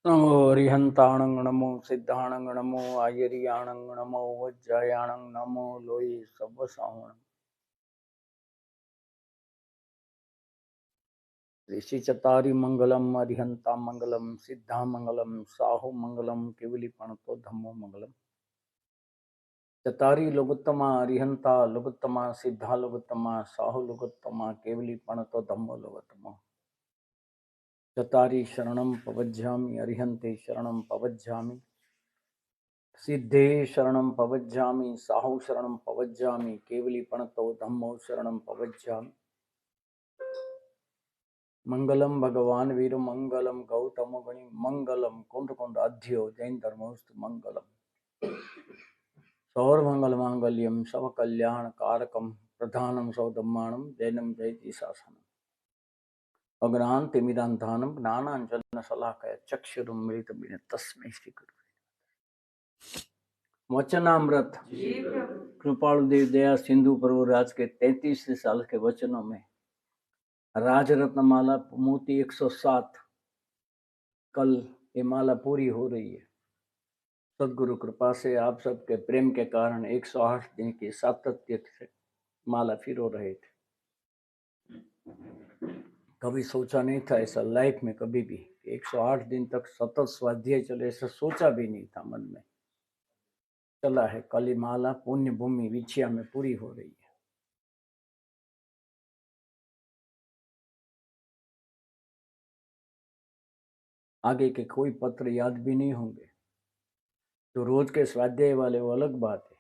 नमो हरिहंताणं नमो सिद्धाणं नमो आयरियाणं नमो वज्रयाणं नमो लोई सवसावणं ऋषि चतारी मंगलम अरिहंता मंगलम सिद्धा मंगलम साहु मंगलम केवली पणतो धम्मो मंगलम चतारी लोगोत्तमा अरिहंता लोगोत्तमा सिद्धा लोगोत्तमा साहु लोगोत्तमा केवली पणतो धम्मो लोगोत्तमा चतारी शरणं पवज्जामि अरिहंते शरणं पवज्जामि सिद्धे शरणं पवज्जामि साहु शरणं पवज्जामि केवली पणतो धम्मो शरणं पवज्जामि मंगलम भगवान वीर मंगलम गौतम गणि मंगलम कुंद कुंद अध्यो जैन धर्मोस्तु मंगलम सौरमंगल मांगल्यम सब कल्याण कारकम प्रधानम सौदम्माणम जैनम जयति शासनम अग्रांतिमिदांतानम ज्ञानांजन शलाकया चक्षुरुन्मीलितं तस्मै श्री गुरुवे वचनामृत कृपालु देव दया सिंधु प्रभु राज के 33 साल के वचनों में राजरत्न माला मोती 107 कल ये माला पूरी हो रही है। सदगुरु कृपा से आप सबके प्रेम के कारण 108 दिन की सातत्य से माला फिर हो रहे थे। कभी सोचा नहीं था ऐसा लाइफ में, कभी भी 108 दिन तक सतत स्वाध्याय चले, ऐसा सोचा भी नहीं था मन में। चला है, कल ये माला पुण्य भूमि विछिया में पूरी हो रही है। आगे के कोई पत्र याद भी नहीं होंगे। तो रोज के स्वाध्याय वाले वो अलग बात है।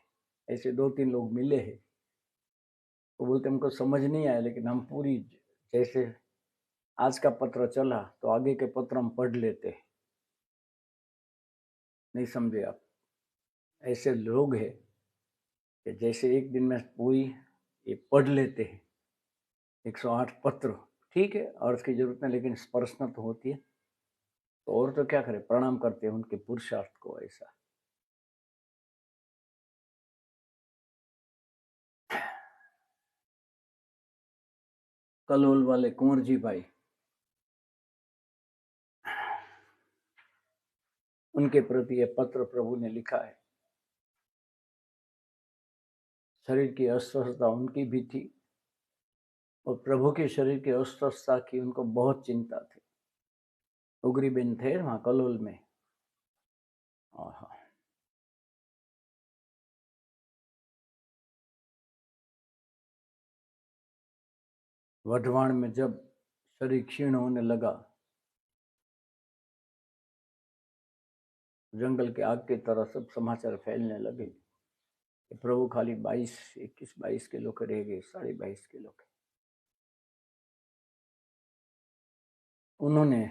ऐसे 2-3 लोग मिले हैं तो बोलते हमको समझ नहीं आया, लेकिन हम पूरी, जैसे आज का पत्र चला तो आगे के पत्र हम पढ़ लेते हैं। नहीं समझे आप? ऐसे लोग हैं कि जैसे एक दिन में पूरी ये पढ़ लेते हैं 108 पत्र। ठीक है, अर्थ की जरूरत नहीं, लेकिन स्पर्शना तो होती है। तो और तो क्या करें, प्रणाम करते हैं उनके पुरुषार्थ को। ऐसा कलोल वाले कुंवर जी भाई, उनके प्रति यह पत्र प्रभु ने लिखा है। शरीर की अस्वस्थता उनकी भी थी और प्रभु के शरीर की अस्वस्थता की उनको बहुत चिंता थी। उगरी बिन थे वहां कलोल में। वढवाण में जब शरीर क्षीण होने लगा, जंगल के आग की तरह सब समाचार फैलने लगे कि प्रभु खाली 21-22 किलो के रह गए, 22.5 किलो के। उन्होंने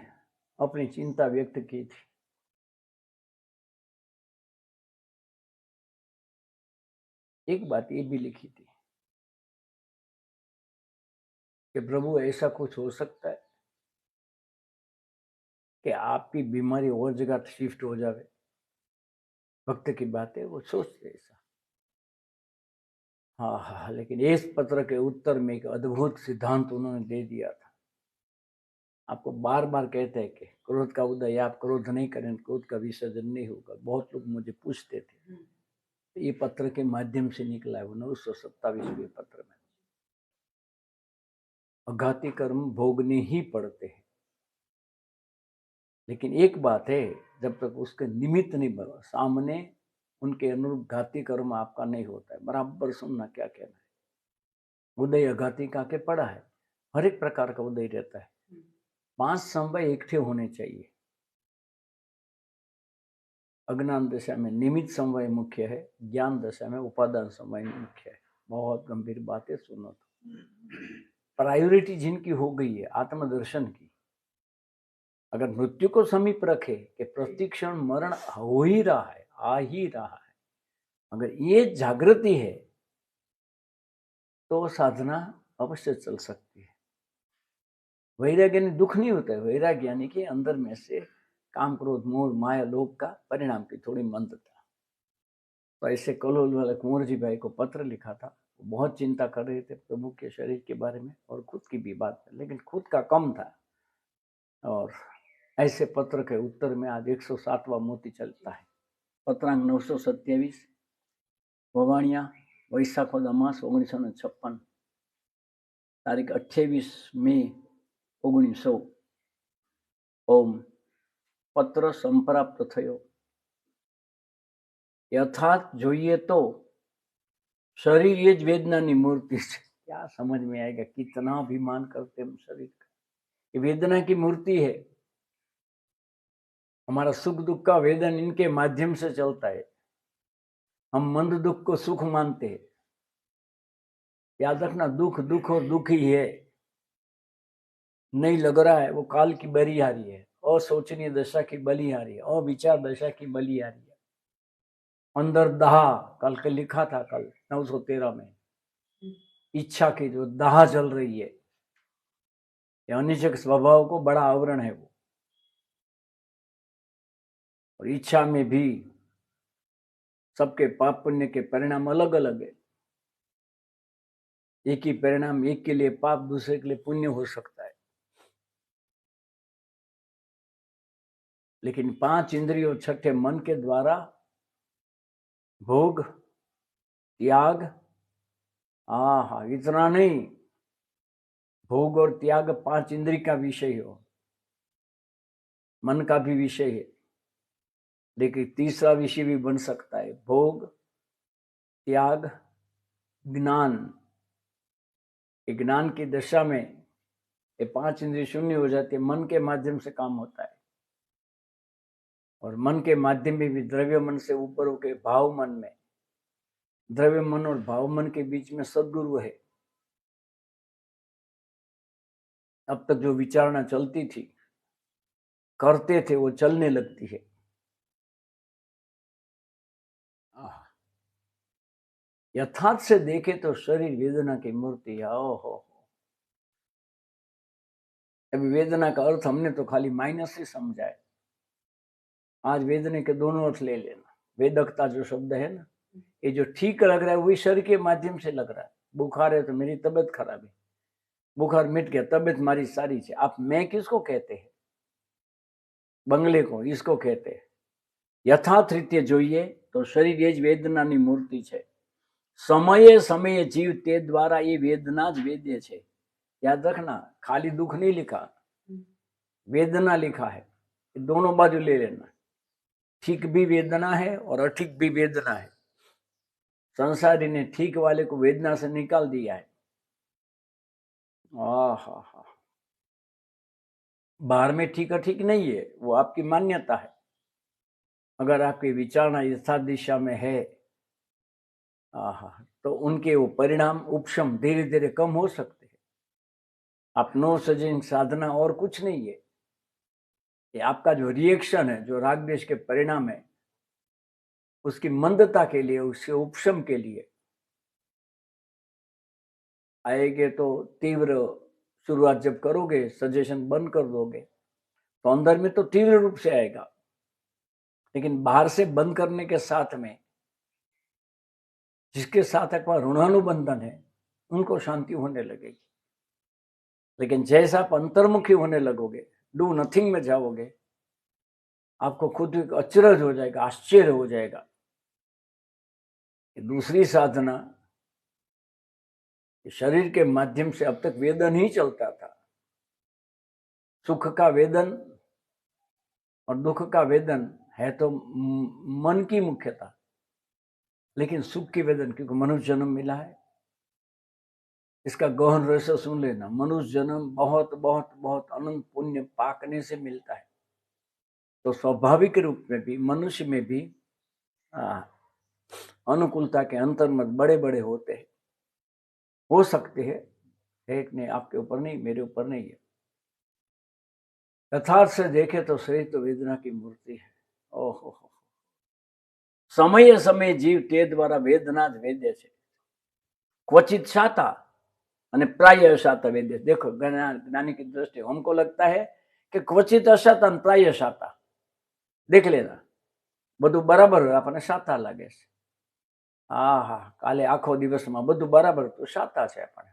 अपनी चिंता व्यक्त की थी। एक बात ये भी लिखी थी कि प्रभु ऐसा कुछ हो सकता है कि आपकी बीमारी और जगह शिफ्ट हो जावे। भक्त की बात है, वो सोचते ऐसा। हाँ, लेकिन इस पत्र के उत्तर में एक अद्भुत सिद्धांत उन्होंने दे दिया था। आपको बार बार कहते हैं कि क्रोध का उदय, आप क्रोध नहीं करें, क्रोध का विसर्जन नहीं होगा। बहुत लोग मुझे पूछते थे, तो ये पत्र के माध्यम से निकला है। वो 927वें पत्र में अघाती कर्म भोगने ही पड़ते हैं, लेकिन एक बात है, जब तक उसके निमित्त नहीं बना, सामने उनके अनुरूप घाती कर्म आपका नहीं होता है। बराबर सुनना क्या कहना है। उदय अघाती का के पड़ा है, हर एक प्रकार का उदय रहता है। 5 समय इकट्ठे होने चाहिए। अज्ञान दशा में निमित्त समय मुख्य है, ज्ञान दशा में उपादान समय मुख्य है। बहुत गंभीर बातें सुनो। तो प्रायोरिटी जिनकी हो गई है आत्मदर्शन की, अगर मृत्यु को समीप रखे कि प्रतिक्षण मरण हो ही रहा है, आ ही रहा है, अगर ये जागृति है तो साधना अवश्य चल सकती है। वैराग्य यानी दुख नहीं होता है। वैराग्य यानी कि अंदर में से काम क्रोध मोह माया लोभ का परिणाम की थोड़ी मंदता। तो ऐसे कलोल वाले कुंवर जी भाई को पत्र लिखा था। बहुत चिंता कर रहे थे प्रभु के शरीर के बारे में और खुद की भी बात, लेकिन खुद का कम था। और ऐसे पत्र के उत्तर में आज 107वां मोती चलता है। पत्रांक 927 ववाणिया वैशाखोद અમાસ 1956 તારીખ 28 મે 1900 ઓમ પત્ર સંપ્રાપ્ત થયો। यथार्थ જોઈએ तो शरीर ये ज वेदनाની मूर्ति है। क्या समझ में आएगा कितना अभिमान करते हम शरीर का। ये वेदना की मूर्ति है। हमारा सुख दुख का वेदन इनके माध्यम से चलता है। हम मंद दुख को सुख मानते हैं। याद रखना, दुख दुख और दुखी है, नहीं लग रहा है वो काल की बलिहारी है, अशोचनीय दशा की बलिहारी है, अविचार दशा की बलिहारी है। अंदर दाह, कल के लिखा था, कल 913 में, इच्छा की जो दाह जल रही है, अनिश्चक स्वभाव को बड़ा आवरण है वो। और इच्छा में भी सबके पाप पुण्य के परिणाम अलग अलग है। एक ही परिणाम, एक के लिए पाप, दूसरे के लिए पुण्य हो सकता है। लेकिन 5 इंद्रियों, छठे मन के द्वारा भोग, त्याग, आहा, इतना नहीं, भोग और त्याग 5 इंद्रिय का विषय हो, मन का भी विषय है, लेकिन तीसरा विषय भी बन सकता है। भोग, त्याग, ज्ञान। ज्ञान की दशा में ये 5 इंद्रिय शून्य हो जाती है, मन के माध्यम से काम होता है। और मन के माध्यम में भी द्रव्य मन से ऊपर होके भाव मन में, द्रव्य मन और भाव मन के बीच में सद्गुरु है। अब तक जो विचारणा चलती थी, करते थे, वो चलने लगती है। यथार्थ से देखे तो शरीर वेदना की मूर्ति है। ओहो, अभी वेदना का अर्थ हमने तो खाली माइनस ही समझा है। आज वेदना के दोनों अर्थ ले लेना। वेदकता जो शब्द है ना, ये जो ठीक लग रहा है वही शरीर के माध्यम से लग रहा है। बुखार है तो मेरी तबीयत खराब है, बुखार मिट गया, तबीयत मारी सारी है। आप मैं किसको कहते हैं? बंगले को, इसको कहते हैं। यथार्थ रीते જોઈએ तो शरीर ये જ વેદનાની મૂર્તિ છે। સમયે સમયે જીવ તે દ્વારા ये वेदना ज वेद्य છે। याद रखना, खाली दुख नहीं लिखा, वेदना लिखा है। दोनों बाजू ले लेना। ठीक भी वेदना है और अठीक भी वेदना है। संसारी ने ठीक वाले को वेदना से निकाल दिया है। आहा, बाहर में ठीक अठीक नहीं है, वो आपकी मान्यता है। अगर आपकी विचारणा यथार्थ दिशा में है, तो उनके वो परिणाम उपशम धीरे धीरे कम हो सकते हैं। आप नो सजिंग साधना और कुछ नहीं है। ये आपका जो रिएक्शन है, जो राग द्वेष के परिणाम है, उसकी मंदता के लिए, उसके उपशम के लिए आएंगे। तो तीव्र शुरुआत जब करोगे, सजेशन बंद कर दोगे, तो अंदर में तो तीव्र रूप से आएगा। लेकिन बाहर से बंद करने के साथ में जिसके साथ एक ऋणानुबंधन है, उनको शांति होने लगेगी। लेकिन जैसा आप अंतर्मुखी होने लगोगे, डू नथिंग में जाओगे, आपको खुद एक अचरज हो जाएगा, आश्चर्य हो जाएगा। दूसरी साधना शरीर के माध्यम से अब तक वेदन ही चलता था। सुख का वेदन और दुख का वेदन है तो मन की मुख्यता, लेकिन सुख की वेदन क्योंकि मनुष्य जन्म मिला है, इसका गहन रहस्य सुन लेना। मनुष्य जन्म बहुत बहुत बहुत अनंत पुण्य पाकने से मिलता है। तो स्वाभाविक रूप में भी मनुष्य में भी अनुकूलता के अंतर्मत बड़े बड़े होते हैं, हो सकते हैं। एक ने आपके ऊपर नहीं, मेरे ऊपर नहीं है। यथार्थ से देखे तो शरीर तो वेदना की मूर्ति है। ओहो, समये समये जीव ते द्वारा वेदना ज वेद्य છે। क्वचित शाता અને प्राय शाता वेद्य। देखो ज्ञानी की दृष्टि हमको लगता है कि क्वचित अशाता અને प्राय शाता। देख लेना, બધું બરાબર હોય, આપણને શાતા લાગે છે। હા હા, કાલે આખો દિવસમાં બધું બરાબર તો સાતા છે, પણ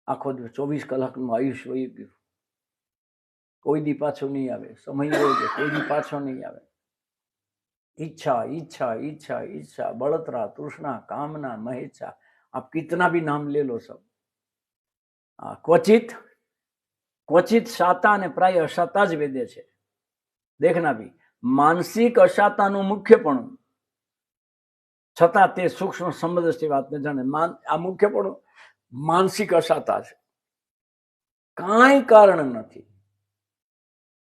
આખો દિવસ 24 કલાકનું આયુષ્ય વહી ગયું, કોઈ દી પાછો નહીં આવે, સમય એવો છે કોઈ દી પાછો નહીં આવે. इच्छा इच्छा इच्छा इच्छा, बड़तरा, तृष्णा, कामना, महेच्छा, आप कितना भी नाम ले लो सब. क्वचित क्वचित शाता ने प्राय अशाता ज वेदे छे. देखना भी मानसिक अशाताનું મુખ્યપણું છતાં તે સૂક્ષ્મ સમજસ્તી વાતને જાણે. આ મુખ્યપણું માનસિક અશાતા છે, કાંઈ કારણ નથી.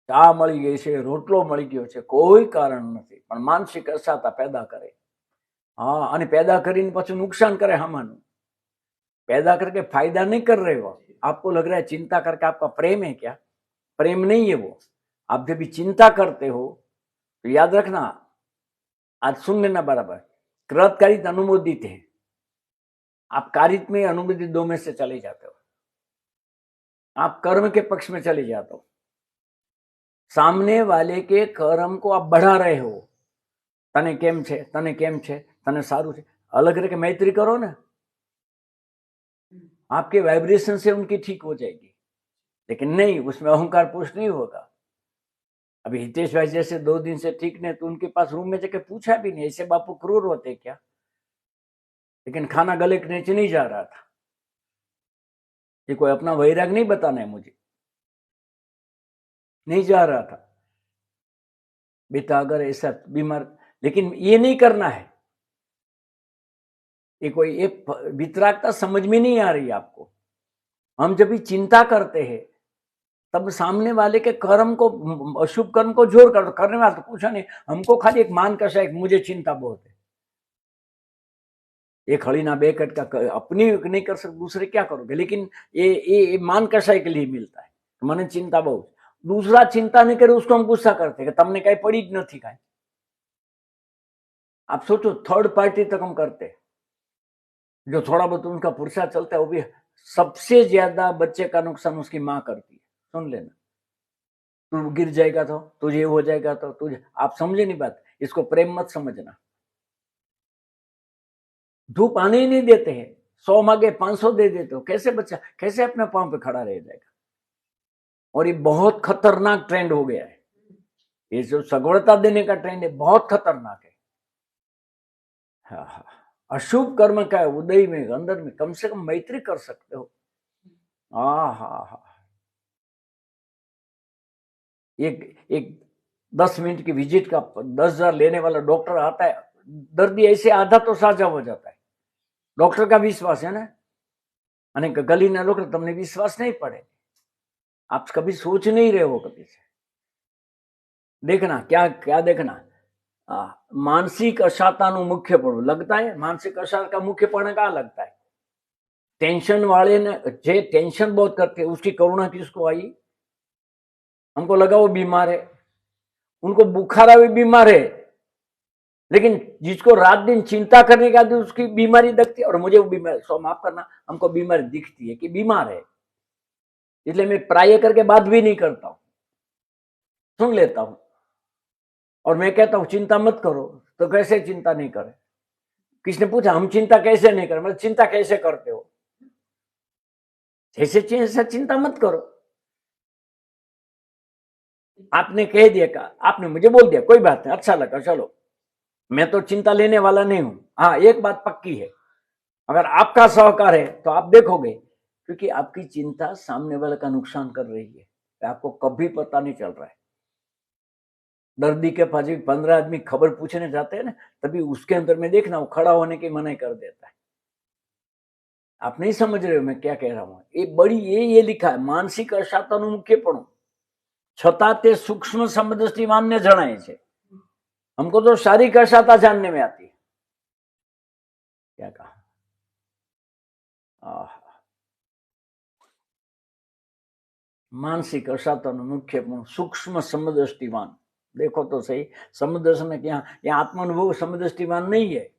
ચા મળી ગઈ છે, રોટલો મળી ગયો છે, કોઈ કારણ નથી, પણ માનસિક અશાતા પેદા કરે. हाँ, અને पैदा કરીને પછી नुकसान करे हमानु. पैदा करके फायदा नहीं कर रहे हो. आपको लग रहा है चिंता करके आपका प्रेम है क्या? प्रेम नहीं है वो. आप जब भी चिंता करते हो तो याद रखना, आज सुन लेना बराबर, कृत कारित अनुमोदित है. आप कारित में अनुमोदित 2 में से चले जाते हो, आप कर्म के पक्ष में चले जाते हो. सामने वाले के कर्म को आप बढ़ा रहे हो. तने केम छे, तने केम छे, तने सारू छे, अलग रह के मैत्री करो ना, आपके वाइब्रेशन से उनकी ठीक हो जाएगी. लेकिन नहीं, उसमें अहंकार पुष्ट नहीं होगा. अभी हितेश भाई जैसे 2 दिन से ठीक नहीं, तो उनके पास रूम में जाके पूछा भी नहीं, ऐसे बापू क्रूर होते क्या? लेकिन खाना गले के नीचे नहीं जा रहा था. ये कोई अपना वैराग नहीं बताना है मुझे, नहीं जा रहा था बेटा. अगर ऐसा बीमार, लेकिन ये नहीं करना है. ये कोई एक वितरागता समझ में नहीं आ रही आपको. हम जब भी चिंता करते हैं तब सामने वाले के कर्म को, अशुभ कर्म को जोर कर करने वाला तो पूछा नहीं. हमको खाली एक मान कषा है, मुझे चिंता बहुत है. एक हड़ीना 2 कटका अपनी नहीं कर सकते, दूसरे क्या करोगे? लेकिन ये मान कषाय के लिए मिलता है. मने चिंता बहुत. दूसरा चिंता नहीं करे उसको हम गुस्सा करते कि तमने कहीं पड़ी ज नहीं काई. आप सोचो, थर्ड पार्टी तक हम करते, जो थोड़ा बहुत उनका पुरुषार्थ चलता है, वो भी सबसे ज्यादा बच्चे का नुकसान उसकी माँ करती है. सुन लेना, तू गिर जाएगा तो तुझे हो जाएगा तो तुझे. आप समझे नहीं बात, इसको प्रेम मत समझना. धूप आने ही नहीं देते हैं, 100 मांगे 500 दे देते हो, कैसे बच्चा कैसे अपने पांव पे खड़ा रह जाएगा? और ये बहुत खतरनाक ट्रेंड हो गया है. ये जो सगवड़ता देने का ट्रेंड है, बहुत खतरनाक है. हाँ हाँ, अशुभ कर्म का उदय में, अंदर में कम से कम मैत्री कर सकते हो. हाँ हाँ हाँ, एक 10 मिनट की विजिट का 10,000 लेने वाला डॉक्टर आता है, दर्दी ऐसे आधा तो साजा हो जाता है. डॉक्टर का विश्वास है ना, અને ગલીના લોકો તમને વિશ્વાસ નહીં પડે. आप कभी सोच नहीं रहे हो कभी से. देखना क्या क्या देखना, मानसिक अशाताનું મુખ્યપણું लगता है. मानसिक अशात का मुख्यपण क्या लगता है? टेंशन वाले ने, जे टेंशन बहुत करते हैं, उसकी करुणा किसको आई? हमको लगा वो बीमार है, उनको बुखार भी बीमार है. लेकिन जिसको रात दिन चिंता करने के बाद उसकी बीमारी दिखती है, और मुझे वो बीमारी, सो माफ करना, हमको बीमारी दिखती है कि बीमार है, इसलिए मैं प्राय करके बात भी नहीं करता हूं, सुन लेता हूं. और मैं कहता हूं चिंता मत करो, तो कैसे चिंता नहीं करे? किसने पूछा हम चिंता कैसे नहीं करें? मतलब चिंता कैसे करते हो? जैसे चिंता मत करो. आपने कह दिया, आपने मुझे बोल दिया, कोई बात नहीं, अच्छा लगा, चलो, मैं तो चिंता लेने वाला नहीं हूं. हाँ, एक बात पक्की है, अगर आपका सहकार है तो आप देखोगे, क्योंकि आपकी चिंता सामने वाले का नुकसान कर रही है, आपको कभी पता नहीं चल रहा है. दर्दी के पास 15 आदमी खबर पूछने जाते हैं ना, तभी उसके अंदर में देखना वो खड़ा होने की मनाही कर देता है. आप नहीं समझ रहे हो मैं क्या कह रहा हूं. ये बड़ी ये लिखा है, मानसिक अशाताનું મુખ્યપણું છતાં તે સૂક્ષ્મ સમદૃષ્ટિ માનને જણાય છે. हमको तो शारीरिक अशाता जानने में आती है. क्या कहा? मानसिक अशाताનું મુખ્યપણું सूक्ष्म समदृष्टिवान. देखो तो सही, समदृष्टि में क्या, यहाँ आत्मानुभव समदृष्टिवान नहीं है.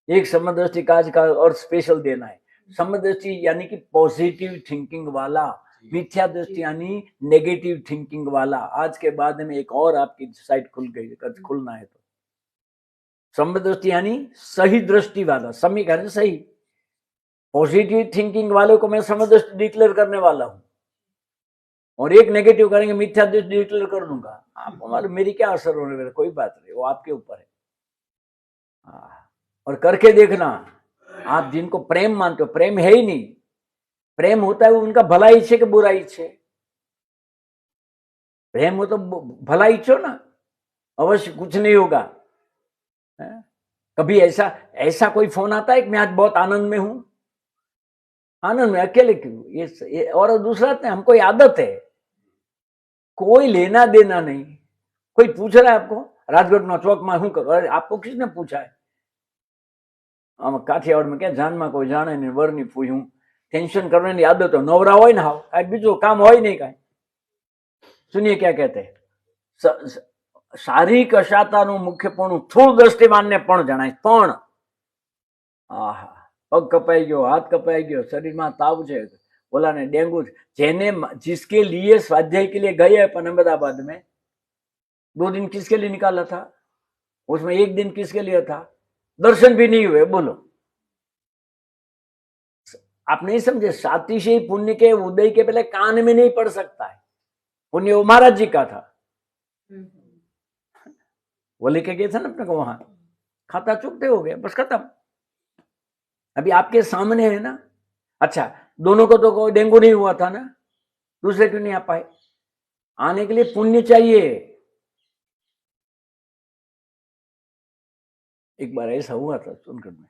एक समदृष्टि का आज का और स्पेशल देना है. समदृष्टि यानी कि पॉजिटिव थिंकिंग वाला, मिथ्या दृष्टि यानी नेगेटिव थिंकिंग वाला. आज के बाद में एक और आपकी साइट खुल गई, खुलना है तो सम्य दृष्टि यानी सही दृष्टि वाला, सम्य कहने सही, पॉजिटिव थिंकिंग वाले को मैं सम्य दृष्टि डिक्लेयर करने वाला हूं, और एक नेगेटिव करेंगे मिथ्या दृष्टि डिक्लेयर कर दूंगा। आपको मालूम मेरी क्या असर होने वाला, कोई बात नहीं, वो आपके ऊपर है। और करके देखना, आप जिनको प्रेम मानते हो, प्रेम है ही नहीं, प्रेम होता है वो उनका भला इच्छे कि बुरा इच्छे। प्रेम हो तो भला इच्छो ना, अवश्य कुछ नहीं होगा। कभी ऐसा कोई फोन आता है कि मैं आज बहुत आनंद में हूं, आनंद में अकेले क्यों, ये और दूसरा हमको आदत है, कोई लेना देना नहीं। कोई पूछ रहा है आपको राजकोट में चौक में શું करो, अरे आपको किसने पूछा है? काठियावाड़ में क्या जान में कोई जाने नहीं, वर नहीं पूछूं, टेंशन करने आदत हो, नवरा हो ना, हाव बीजो काम हो नहीं कहीं। सुनिए क्या कहते हैं, शारीरिक अशाताનું મુખ્યપણું સ્થૂળ દ્રષ્ટિમાનને પણ જણાય, પણ આહા પગ કપાઈ ગયો, હાથ કપાઈ ગયો, શરીરમાં તાવ છે, બોલાને ડેंगू, જેને जिसके लिए स्वाध्याय के लिए गए अपन अहमदाबाद में, 2 दिन किसके लिए निकाला था, उसमें 1 दिन किसके लिए था, दर्शन भी नहीं हुए। बोलो, आप नहीं समझे, सातिशी पुण्य के उदय के पहले कान में नहीं पड़ सकता है, पुण्य वो महाराज जी का था, वो लेके गए थे ना अपने को, वहां खाता चुकते हो गए, बस खत्म। अभी आपके सामने है ना। अच्छा, दोनों को तो कोई डेंगू नहीं हुआ था ना, दूसरे क्यों नहीं आ पाए? आने के लिए पुण्य चाहिए। एक बार ऐसा हुआ था सोनगढ़ में,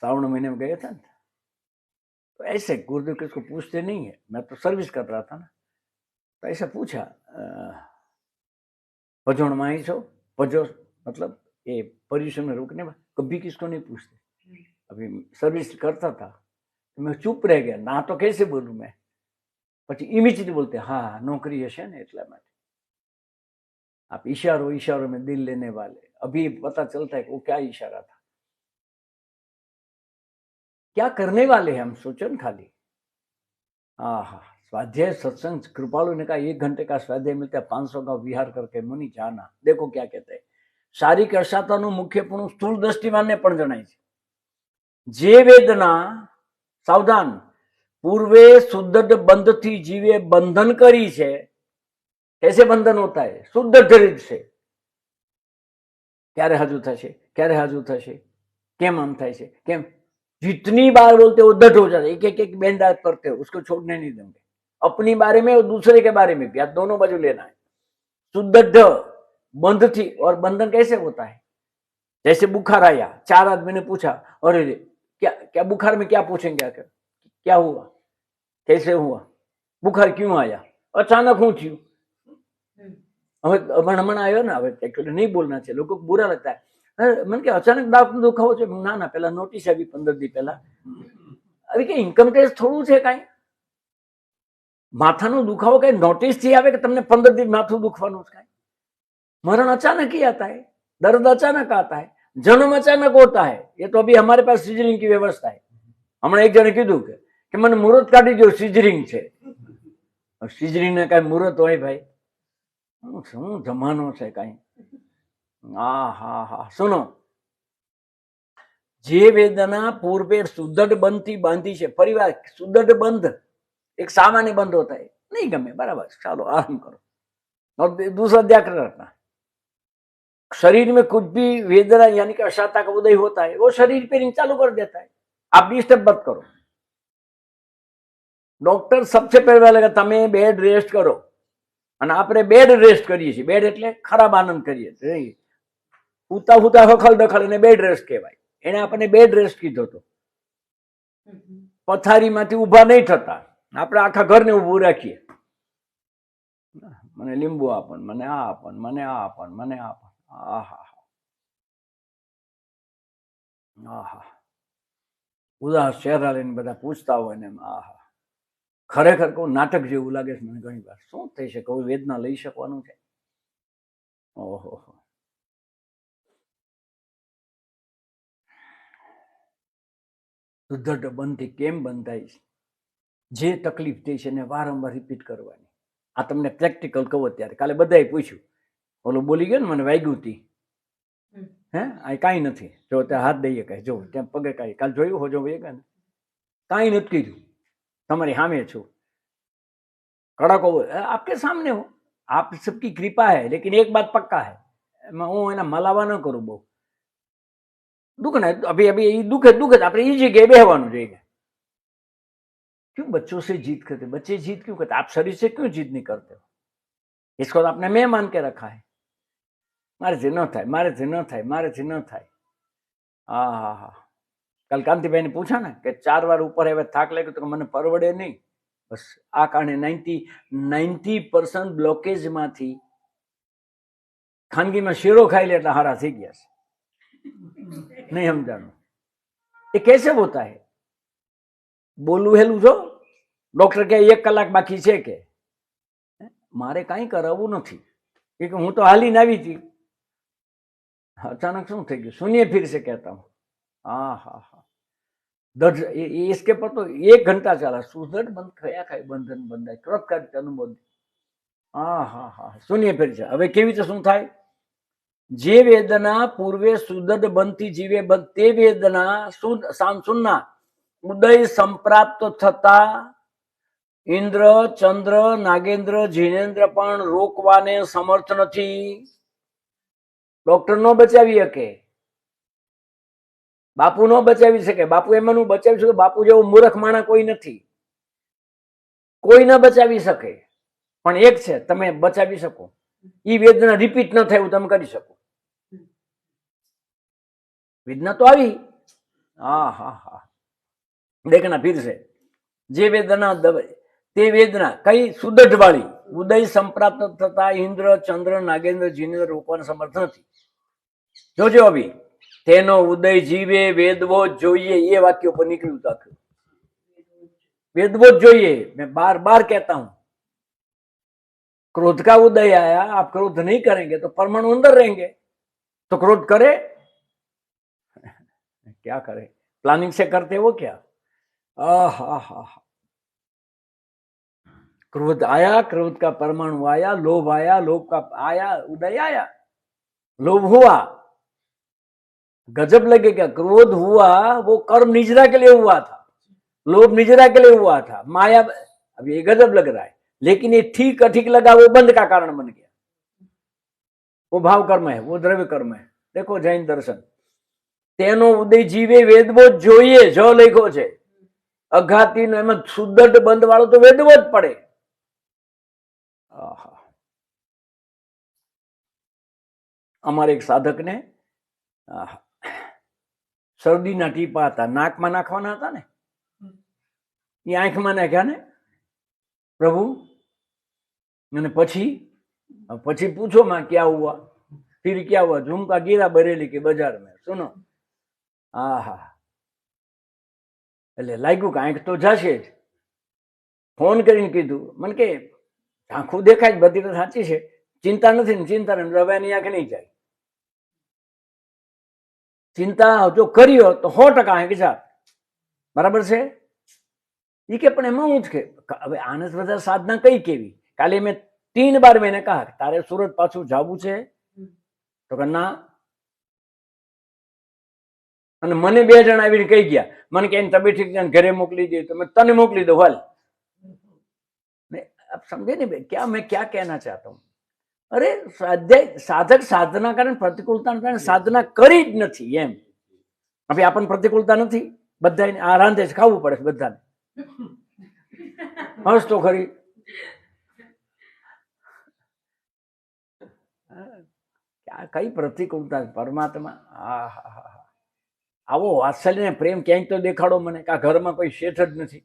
श्रावण महीने में गए थे ना, तो ऐसे गुरुदेव किसको पूछते नहीं है, मैं तो सर्विस कर रहा था ना, तो ऐसा पूछा, भजोण में आई छो, भजो मतलब ये पर्यूषण में रोकने में, कभी किसको नहीं पूछते। अभी सर्विस करता था तो मैं चुप रह गया, ना तो कैसे बोलूं मैं, પછી इमीडिएटली बोलते हाँ नौकरी હશે ને એટલા માટે। आप इशारों में दिल लेने वाले, अभी पता चलता है कि वो क्या इशारा था, क्या करने वाले हैं हम, सोचो न खाली। आहा, स्वाध्याय सत्संग, कृपालु ने कहा 1 घंटे का स्वाध्याय मिलता है, 500 का विहार करके मुनि जाना। देखो क्या कहते हैं, शारीरिक अशाताનું મુખ્યપણું સ્થૂળ દ્રષ્ટિમાનને પણ જણાય છે। જે વેદના, સાવધાન, પૂર્વે શુદ્ધ બંધથી જીવે બંધન કરી છે। कैसे बंधन होता है? शुद्ध शरीर से। क्यारे हाजू थशे, क्यारे हाजू थशे, केम आम थाय छे, केम, जितनी बार बोलते वो दट हो जाता है, एक एक एक बेंडात करते हो, उसको छोड़ने नहीं देंगे, अपनी बारे में और दूसरे के बारे में भी, आप दोनों बाजू लेना है। शुद्ध बंध थी, और बंधन कैसे होता है? जैसे बुखार आया, 4 आदमी ने पूछा, अरे क्या क्या बुखार में क्या पूछेंगे, क्या हुआ, कैसे हुआ, बुखार क्यों आया, अचानक हूं थी। હવે હમણાં આવ્યો ને, હવે એકચ્યુઅલી નહીં બોલના છે, લોકો બુરા लगता है, મને કે અચાનક દાંત દુખાવો છે, ના ના પેલા નોટિસ આવી 15 દી પહેલા। હવે કે ઇન્કમ ટેક્સ થોડું છે કાંઈ, માથાનો દુખાવો કઈ નોટિસ થી આવે કે તમને 15 દી માથું દુખવાનું છે કાંઈ? मरण अचानक ही आता है, दर्द अचानक आता है, जन्म अचानक होता है। ये तो अभी हमारे पास सीजरिंग की व्यवस्था है। हमने एक जने कीधु कि मैंने मुहूर्त काढी दो, सीजरिंग है। सीजरिंग ने कई मुहूर्त हो भाई, शू जमानो है कई। हा हा, सुनो, जे वेदना पूर्वे सुदृढ़ बनती बांधी है, परिवार सुदृढ़ बंध एक सामान्य बंध होता है, नहीं गमे बराबर, चलो आराम करो, और दूसरा ध्यान रखना, शरीर में कुछ भी वेदना यानी कि अशांता का उदय होता है, वो शरीर पे चालू कर देता है, आप डिस्टर्ब मत करो। डॉक्टर सबसे पहले लगा तमे बेड रेस्ट करो, અને આપણે બેડ રેસ્ટ કરીએ છીએ, બેડ એટલે ખરાબ આનંદ કરીએ છીએ, ઉતા ઉતા હખલ દખલ અને બેડ રેસ્ટ કહેવાય। એને આપણને બેડ રેસ્ટ કીધો હતો, પથારીમાંથી ઊભા નહીં થતા, આપણે આખા ઘરને ઊભું રાખીએ, મને લીંબુ આપણ, મને આ આપણ, મને આ આપણ, મને આ આપણ, આહા આહા, ઉદાસ ચહેરા લઈને બધા પૂછતા હોય ને, આહા, ખરેખર કહું નાટક જેવું લાગે છે મને ઘણી વાર। શું થઈ છે, કોઈ વેદના લઈ શકવાનું છે? ઓહો, સુદૃઢ બંધથી કેમ બંધાય છે? જે તકલીફ થઈ છે એને વારંવાર રિપીટ કરવાની। આ તમને પ્રેક્ટિકલ કહું અત્યારે, કાલે બધાએ પૂછ્યું, ઓલો બોલી ગયો ને મને વાગ્યું હતી, હે આ કાંઈ નથી. જો ત્યાં હાથ દઈએ કાંઈ જો ત્યાં પગે કાંઈ કાલ જોયું હો જો ને કાંઈ નથી કીધું. તમારી સામે છું कड़क हो आपके सामने हो आप सबकी कृपा है लेकिन एक बात पक्का है मैं हूँ एना मलावा न करूँ बहु दुख ना अभी अभी दुख है आप जगह बेहवानु જોઈએ क्यों बच्चों से जीत करते बच्चे जीत क्यों करते आप शरीर से क्यों जीत नहीं करते हो इसको तो आपने मैं मान के रखा है मारे से न थाय मारे से न थाय मारे से न थाय हाँ हाँ हाँ कल कांतिभाई ने पूछा ना कि 4 बार ऊपर है थाक लगे तो मैंने परवड़े नहीं बस आ कारणे 90% ब्लॉकेज मांथी खानगी में शीरो खाई ले हारा थी गया नहीं समझाणु ये कैसे होता है बोलू हेलू जो डॉक्टर के 1 कलाक बाकी है के मारे कई करावू नहीं क्योंकि हूँ तो हाली आई थी अचानक शू थी गयु शून्य फिर से कहता हूँ हाँ हाँ हाँ दर्द इसके पर तो 1 घंटा चला सुदृढ़ बंद खया खाई बंधन बंधाय कृतकार्य अनुभव हाँ हाँ हाँ शून्य फिर से हवे केवी रीते शू थाय जे वेदना पूर्वे सुदृढ़ बनती जीवे ते वेदना सुन्ना उदय संप्राप्त थता इंद्र चंद्र नागेंद्र जिनेन्द्र पण रोकवाने समर्थ नथी डॉक्टर नो बचावी सके बापू नो बचावी सके बापू एमनु बचावी सके बापू जेवो मूर्ख माणा कोई नथी कोई न बचावी सके पण एक छे तमे बचावी सको ई वेदना रिपीट न थाय एवुं तमे करी सको वेदना तो आई हाँ हाँ हाँ देखना फिर से जे वेदना ते वेदना कई सुदृढ़ वाली उदय संप्राप्त थता इंद्र चंद्र नागेंद्र जिनेन्द्र रोकवाने समर्थ नथी जोजो अभी तेनो उदय जीवे वेदवो जोईए ये वाक्य पर निकलू तक वेदवो जोईए मैं बार बार कहता हूं क्रोध का उदय आया आप क्रोध नहीं करेंगे तो परमाणु अंदर रहेंगे तो क्रोध करे क्या करे प्लानिंग से करते वो क्या क्रोध आया क्रोध का परमाणु आया लोभ का आया उदय आया लोभ हुआ गजब लगेगा क्रोध हुआ वो कर्म निजरा के लिए हुआ था लोभ निजरा के लिए हुआ था माया अब ये गजब लग रहा है लेकिन ये ठीक अठीक लगा वो बंध का कारण बन गया वो भाव कर्म है वो द्रव्य कर्म है देखो जैन दर्शन तेनो उदय जीवे वेदवो जोईए जो लख्यो छे अघाती नो एम सुदृढ़ बंध वाळो तो वेदवो ज पड़े अमारे एक साधक ने शरदी ना टीपा था नाक में नाखवाना था ने ये आंख में नाख्या ने प्रभु मैंने पछी पूछो मां क्या हुआ फिर क्या हुआ झुमका गिरा बरेली के बाजार में सुनो आहा એટલે લાગ્યું કે આંખ તો જશે જ ફોન કરીને કીધું મને કે આંખું દેખાય બધી તો સાચી છે चिंता नहीं चिंता नहीं रव्यानी आंख नहीं जाए चिंता जो करी हो तो 100% आंख जा बराबर से ये के पण एमां हुं के हवे आने बधा साधना कई केवी काले मैं 3 बार मैंने कहा तारे सूरत पाछू जावू छे तो के ना અને મને 2 જણ આવીને કહી ગયા મને કે તબિયત ઠીક છે ઘરે મોકલી દે તો मैं तने मोकली दो हाल आप समझे नहीं क्या मैं क्या कहना चाहता हूँ अरे साधक साधना कारण प्रतिकूलता कारण साधना करी ज नथी एम अभी आपन प्रतिकूलता नथी बधाने आ रांधे खावू पड़े बधाने हस तो खरी क्या कई प्रतिकूलता परमात्मा आवो वात्सल्य ने प्रेम क्या तो देखाड़ो मने का घर में कोई शेठ ज नथी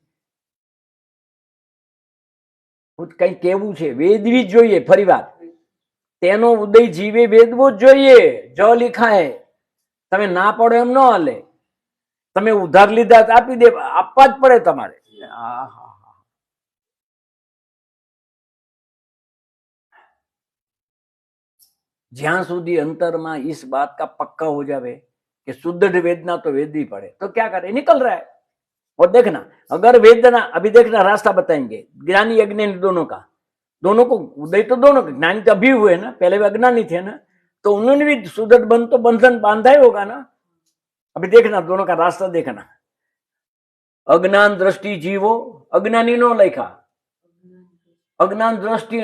कई केवू छे वेदवी जोईए फरीवार तेनो उदय जीवे वेदवो जोईए जो लिखा है तमे ना पड़ो एम न हाले तमे उधार लीधा आपी दे आपवा ज पड़े तमारे ज्यां सुधी अंतर में इस बात का पक्का हो जावे कि सुदृढ़ वेदना तो वेदनी पड़े तो क्या करे निकल रहा है और देखना अगर वेदना अभी देखना रास्ता बताएंगे ज्ञानी अज्ञानी दोनों का दोनों को उदय तो दोनों का ज्ञानी तो अभी हुए ना पहले भी अज्ञानी थे ना तो उन्होंने भी सुदृढ़ बंध तो बंधन बांधा ही होगा ना। अभी देखना दोनों का रास्ता देखना। अज्ञान दृष्टि जीवो, अज्ञानी नो लिखा, अज्ञान दृष्टि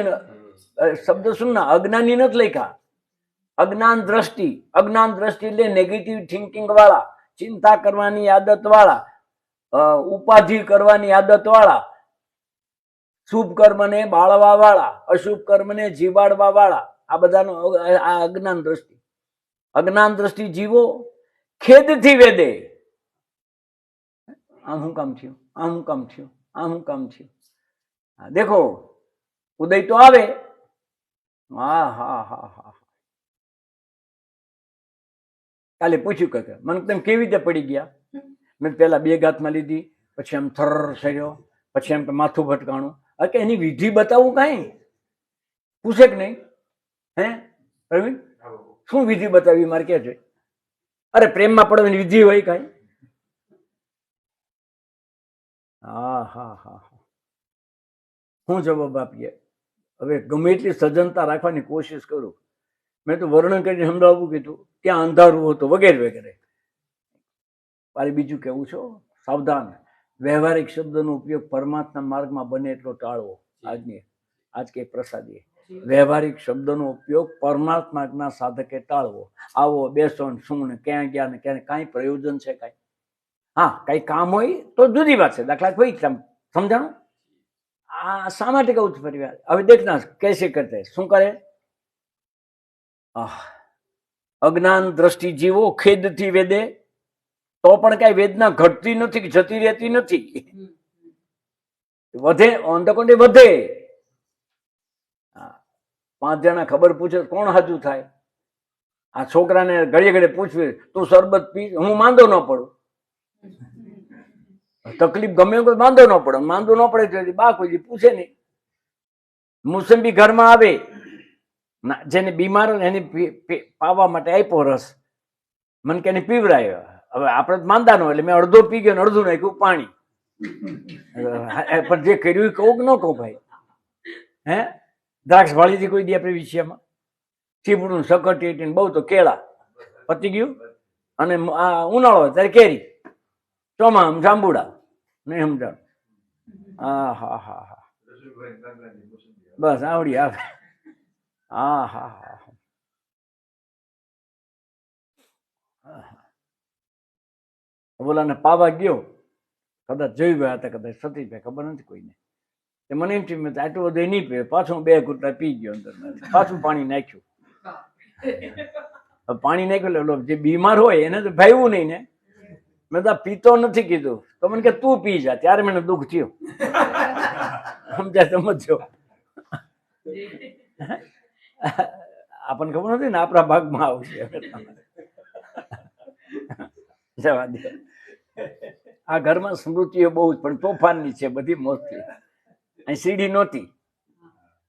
शब्द सुनना, अज्ञानी नत लिखा, अज्ञान दृष्टि એટલે નેગેટિવ થિંકિંગ વાળા, ચિંતા કરવાની આદત વાળા, ઉપાધિ કરવાની આદત વાળા, શુભ કર્મને બાળવા વાળા, અશુભ કર્મને જીવાડવા વાળા, આ બધાનો આ અજ્ઞાન દ્રષ્ટિ. અજ્ઞાન દ્રષ્ટિ જીવો ખેદથી વેદે. આમ હું કામ થયું, આમ હું કામ થયું, આમ હું કામ થયું. દેખો ઉદય તો આવે. હા હા હા હા. કાલે પૂછ્યું કે મને તમે કેવી રીતે પડી ગયા? મેં પેલા બે ગાંઠમાં લીધી, પછી આમ થર સર્યો, પછી એમ માથું ભટકાણું. કે એની વિધિ બતાવું કઈ પૂછે કે નહીં? હે પ્રવીણ, શું વિધિ બતાવી મારે કે છે? અરે પ્રેમમાં પડવાની વિધિ હોય કઈ? હા હા હા. હું જવાબ આપીએ? હવે ગમે એટલી સજ્જનતા રાખવાની કોશિશ કરું. મેં તો વર્ણન કરીને સમજાવવું કીધું, ત્યાં અંધારું હતું વગેરે વગેરે. મારે બીજું કેવું છો, સાવધાન. વ્યવહારિક શબ્દનો ઉપયોગ પરમાત્મા માર્ગમાં બને એટલો ટાળવો. આજ કે પ્રસાદી વ્યવહારિક શબ્દનો ઉપયોગ પરમાત્માના સાધકે ટાળવો. આવો બેસો ને શું ને ક્યાં ગયા ને ક્યાં, કાંઈ પ્રયોજન છે કાંઈ? હા કઈ કામ હોય તો જુદી વાત છે. દાખલા કોઈ સમજાણું? આ શા માટે કહું છું ફરી વાર? હવે દેખના कैसे करते શું કરે? અજ્ઞાન દ્રષ્ટિ જીવો ખેદથી વેદે, તો પણ કઈ વેદના ઘટતી નથી કે જતી રહેતી નથી, વધે ઓન ધ કોન્ટ્રી વધે. 5 જણા ખબર પૂછે કોણ હાજુ થાય? આ છોકરાને ઘડીએ ઘડીએ પૂછવી તું શરબત પી, હું માંદો ન પડું. તકલીફ ગમે કોઈ માંદો ન પડે, માંદો ન પડે તો બા કોઈ પૂછે નહીં. મોસંબી ઘરમાં આવે, જેને બીમાર એને પાવા માટે આપ્યો રસ, મને કે એને પીવડાયો. હવે આપણે માંદા નો એટલે મેં અડધો પી ગયો, અડધું નાખ્યું પાણી. પણ જે કર્યું કહું કે ન કહું ભાઈ? હે દ્રાક્ષ વાળી હતી કોઈ દી આપણે વિષયમાં? ચીપડું સકટી બહુ તો કેળા પતી ગયું, અને આ ઉનાળો ત્યારે કેરી, ચોમામ જાંબુડા નહીં સમજાણ. હા હા હા હા બસ આવડી આવે. હા હા હા. બોલાને પાવા ગયો, કદાચ જોઈ ગયા હતા, કદાચ સતીશભાઈ ખબર નથી કોઈને. મને એમ થયું આટલું બધું નહીં પીવે, પાછું 2 ઘૂંટડા પી ગયો અંદર, પાછું પાણી નાખ્યું. પાણી નાખ્યું એટલે જે બીમાર હોય એને તો ભાવ્યું નહીં ને. મેં તો પીતો નથી કીધું, તો મને કે તું પી જા. ત્યારે મને દુઃખ થયું. સમજ્યા? સમજો. આપણને ખબર નથી ને આપણા ભાગમાં આવશે. જવા દે. આ ઘરમાં સ્મૃતિઓ બહુ જ પણ તોફાનની છે બધી મોસ્ટલી. અહીં સીડી નહોતી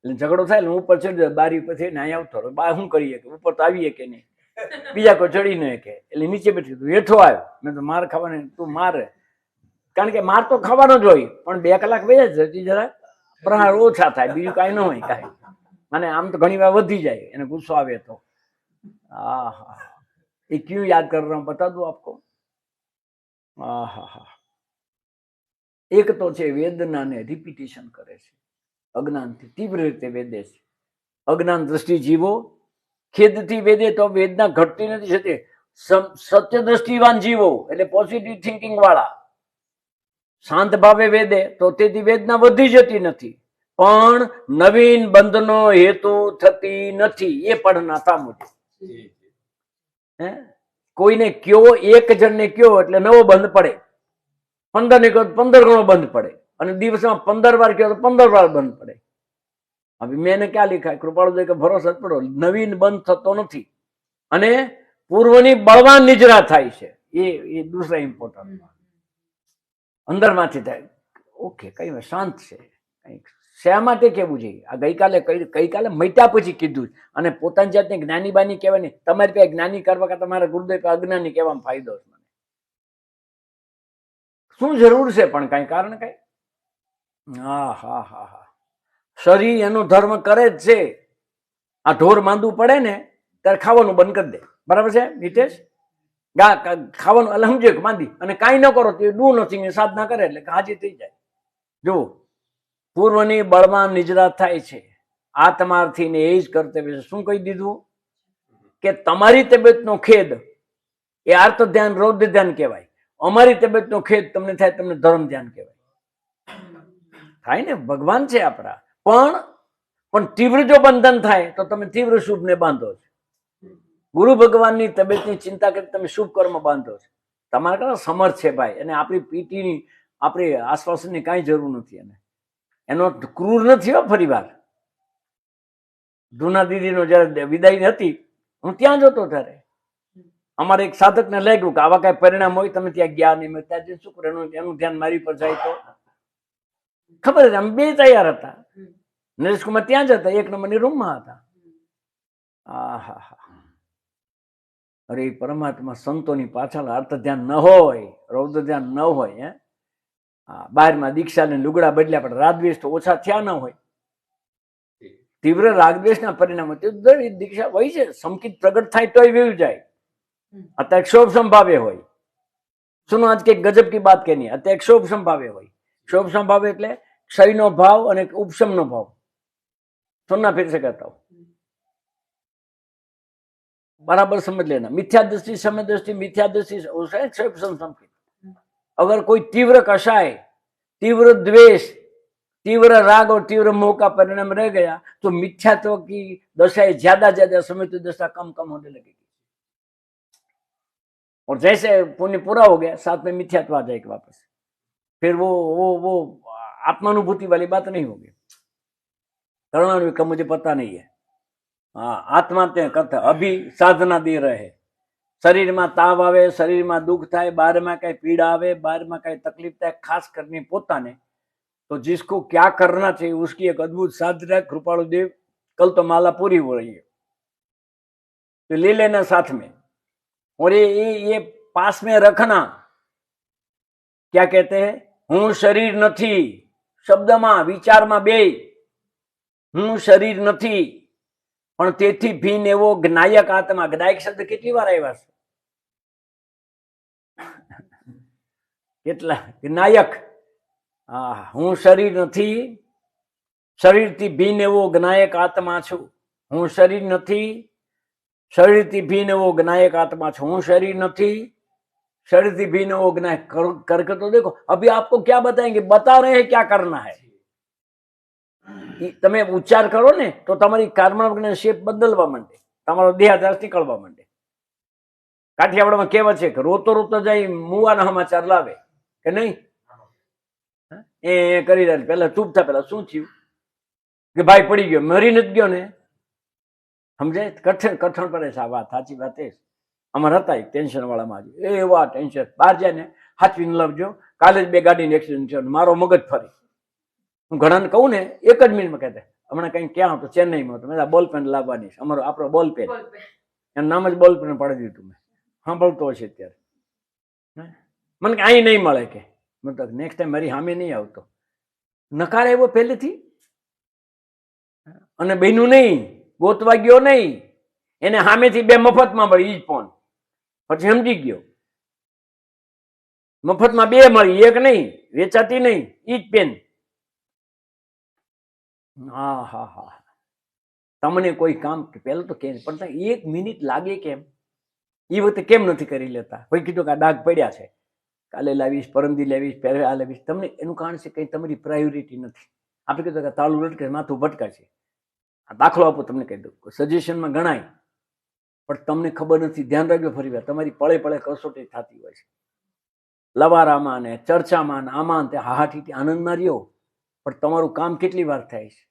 એટલે ઝઘડો થાય એટલે ઉપર ચડી બારી ઉપર થઈને અહીં આવતો રહ્યો. બા શું કરીએ કે ઉપર તો આવીએ કે નહીં, બીજા કોઈ ચડી ન કે, એટલે નીચે બેઠી તું હેઠો આવ્યો. મેં તો માર ખાવાની, તું મારે, કારણ કે માર તો ખાવાનો જ હોય, પણ 2 કલાક વહી જતી જરા પ્રહાર ઓછા થાય, બીજું કાંઈ ન હોય કાંઈ. અને આમ તો ઘણી વાર વધી જાય એને ગુસ્સો આવે તો. હા હા. એ ક્यों याद कर रहा हूँ बता दूं आपको? હા હા હા. એક તો છે વેદનાને રિપીટેશન કરે છે, અજ્ઞાનથી તીવ્ર રીતે વેદે છે. અજ્ઞાન દ્રષ્ટિ જીવો ખેદથી વેદે તો વેદના ઘટતી નથી થતી. સત્ય દ્રષ્ટિવાન જીવો એટલે પોઝિટિવ થિંકિંગ વાળા શાંત ભાવે વેદે તો તેથી વેદના વધી જતી નથી, પણ નવીન બંધનો હેતુ થતી નથી. એ પણ નાતા મુજબ કોઈને કયો, 1 જણને કયો એટલે નવો બંધ પડે, 15 ને કહો 15 ગણો બંધ પડે, અને દિવસમાં 15 વાર કયો તો 15 વાર બંધ પડે. હવે મેં એને ક્યાં લીખાય? કૃપાળુદેવ કે ભરોસો જ પડો, નવીન બંધ થતો નથી અને પૂર્વની બળવાન નિજરા થાય છે. એ દૂસરા ઇમ્પોર્ટન્ટ અંદરમાંથી થાય. ઓકે કઈ શાંત છે. કઈક શા માટે કેવું જોઈએ? આ ગઈકાલે મટ્યા પછી કીધું, અને પોતાની જાતને જ્ઞાની બાની કહેવાય નહીં. તમારી પાસે જ્ઞાની કરવા કે તમારા ગુરુદેવ અજ્ઞાની કહેવામાં ફાયદો છે. મને શું જરૂર છે પણ કઈ કારણ કઈ? હા હા હા હા. શરીર એનો ધર્મ કરે જ છે. આ ઢોર માંદું પડે ને ત્યારે ખાવાનું બંધ કરી દે. બરાબર છે હિતેશ? ખાવાનું એટલે સમજો કે માંદી અને કાંઈ ન કરો તો ડુ નથિંગ સાધના કરે એટલે હાજી થઈ જાય. જુઓ, પૂર્વની બળમાં નિજરા થાય છે આત્માર્થી ને એ જ કર્તવ્ય છે. શું કહી દીધું કે તમારી તબિયતનો ખેદ એ આર્ત ધ્યાન રૌદ્ર ધ્યાન કહેવાય, અમારી તબિયતનો ખેદ તમને થાય તમને ધર્મ ધ્યાન કહેવાય. થાય ને, ભગવાન છે આપણા. પણ તીવ્ર જો બંધન થાય તો તમે તીવ્ર શુભ ને બાંધો છો. ગુરુ ભગવાનની તબિયતની ચિંતા કરી તમે શુભ કર્મ બાંધો છો. તમારા કરતા સમર્થ છે ભાઈ, અને આપણી પીટીની આપણી આશ્વાસનની કાંઈ જરૂર નથી. અને એનો ક્રૂર નથી હો. ફરી વાર ધૂના દીદીનો જયારે વિદાય હતી, હું ત્યાં જ હતો ત્યારે અમારે એક સાધકને લાગ્યું કે આવા કઈ પરિણામ હોય, તમે ત્યાં ગયા નહીં. મેં ત્યાં શું કરે એનું ધ્યાન મારી પર જાય તો ખબર છે. અમે બે તૈયાર હતા. નરેશકુમાર ત્યાં જ હતા, 1 નંબરની રૂમમાં હતા. આહા, અરે પરમાત્મા સંતોની પાછળ અર્થ ધ્યાન ન હોય, રૌદ્ર ધ્યાન ન હોય. હે, 12માં દીક્ષાને લુગડા બદલ્યા પણ રાગદ્વેષ તો ઓછા થયા ન હોય. તીવ્ર રાગદ્વેષના પરિણામો દરેક દીક્ષા હોય છે. સંકિત પ્રગટ થાય તોય વેવું જાય. અત્યારે ક્ષોભ સંભાવે હોય. સુનો આજ કે ગજબ કી બાત કહેની. અત્યારે ક્ષોભ સંભાવે હોય. ક્ષોભ સંભાવે એટલે ક્ષયનો ભાવ અને ઉપશમનો ભાવ. સુનના ફિર से कहता हूं, बराबर समझ लेना. मिथ्या दृष्टि, समय दृष्टि, मिथ्या दृष्टि संकित. अगर कोई तीव्र कषाय, तीव्र द्वेष, तीव्र राग और तीव्र मोह का परिणाम रह गया तो मिथ्यात्व की दशा ज्यादा समय तो दशा कम होने लगेगी. और जैसे पुण्य पूरा हो गया साथ में मिथ्यात्व आ जाएगा वापस. फिर वो आत्मानुभूति वाली बात नहीं होगी. करना का मुझे पता नहीं है. हाँ, आत्मा ते करता अभी साधना दे रहे. શરીરમાં તાવ આવે, શરીરમાં દુઃખ થાય, બારમાં કઈ પીડા આવે, બારમાં કઈ તકલીફ થાય, ખાસ કરીને પોતાને, तो जिसको क्या करना चाहिए उसकी एक अद्भुत साधना. कृपालु देव कल तो माला पूरी हो रही है तो ले लेना साथ में. और ये पास में रखना. क्या कहते हैं? હું શરીર નથી શબ્દમાં વિચારમાં બે, હું શરીર નથી પણ તેથી ભીન એવો જ્ઞાયક આત્મા. જ્ઞાયક શબ્દ કેટલી વાર આવ્યા છે? કેટલા? જ્ઞાયક. હું શરીર નથી, શરીરથી ભીન એવો જ્ઞાયક આત્મા છું. હું શરીર નથી, શરીરથી ભીન એવો જ્ઞાયક આત્મા છું. હું શરીર નથી, शरीर भी न वो ज्ञान करके तो देखो. अभी आपको क्या बताएंगे? बता रहे हैं क्या करना है. તમે ઉચ્ચાર કરો ને તો તમારી કર્મના શેપ બદલવા માંડે, તમારો દેહાદ્રાસ નીકળવા માંડે. કાઠિયાવાડમાં કહેવત છે કે રોતો રોતો જાય મુવાના સમાચાર લાવે કે નહીં. એ કરી રહ્યા પેલા ચૂપ થા. પેલા શું થયું કે ભાઈ પડી ગયો, મરી નથી ગયો ને. સમજાય? કઠણ પડે છે આ વાત. સાચી વાત એ અમારે હતા એક ટેન્શન વાળામાં એવા ટેન્શન. બહાર જાય ને હાથવીને લાવજો, કાલે જ 2 ગાડીની એક્સિડન્ટ છે, મારો મગજ ફરી. હું ઘણાને કહું ને 1 જ મિનિટમાં કહેતા હમણાં કઈ ક્યાં હતો? ચેન્નઈમાં હતો. મેં બોલ પેન લાવવાની છે, આપણો બોલ પેન. એનું નામ જ બોલ પેન પાડી દીધું. મેં સાંભળતો હશે અત્યારે. મને કે અહીં નહીં મળે કે. મતલબ નેક્સ્ટ ટાઈમ મારી સામે નહીં આવતો. નકાર આવ્યો પહેલેથી. અને બહેનું નહીં, ગોતવા ગયો નહીં, એને સામેથી 2 મફતમાં મળી. ઈ જ ફોન. પછી સમજી ગયો મફતમાં 2 મળી, 1 નહીં, વેચાતી નહીં, ઈ જ પેન. હા, તમને કોઈ કામ પેલું તો કેમ પણ 1 મિનિટ લાગે કેમ? એ વખતે કેમ નથી કરી લેતા? કોઈ કીધું કે આ ડાઘ પડ્યા છે, કાલે લાવીશ, પરમદી લાવીશ, પહેરે આ લાવીશ. તમને એનું કારણ છે કઈ તમારી પ્રાયોરિટી નથી. આપણે કીધું કે તાળું લટકે, માથું ભટકાશે. આ દાખલો આપો તમને કહી દઉં, સજેશનમાં ગણાય પણ તમને ખબર નથી. ધ્યાન રાખજો. ફરી વાર તમારી પળે પળે કસોટી થતી હોય છે. લવારામાં ને ચર્ચામાં આમાં તે હાહાઠી આનંદમાં રહ્યો, પણ તમારું કામ કેટલી વાર થાય છે?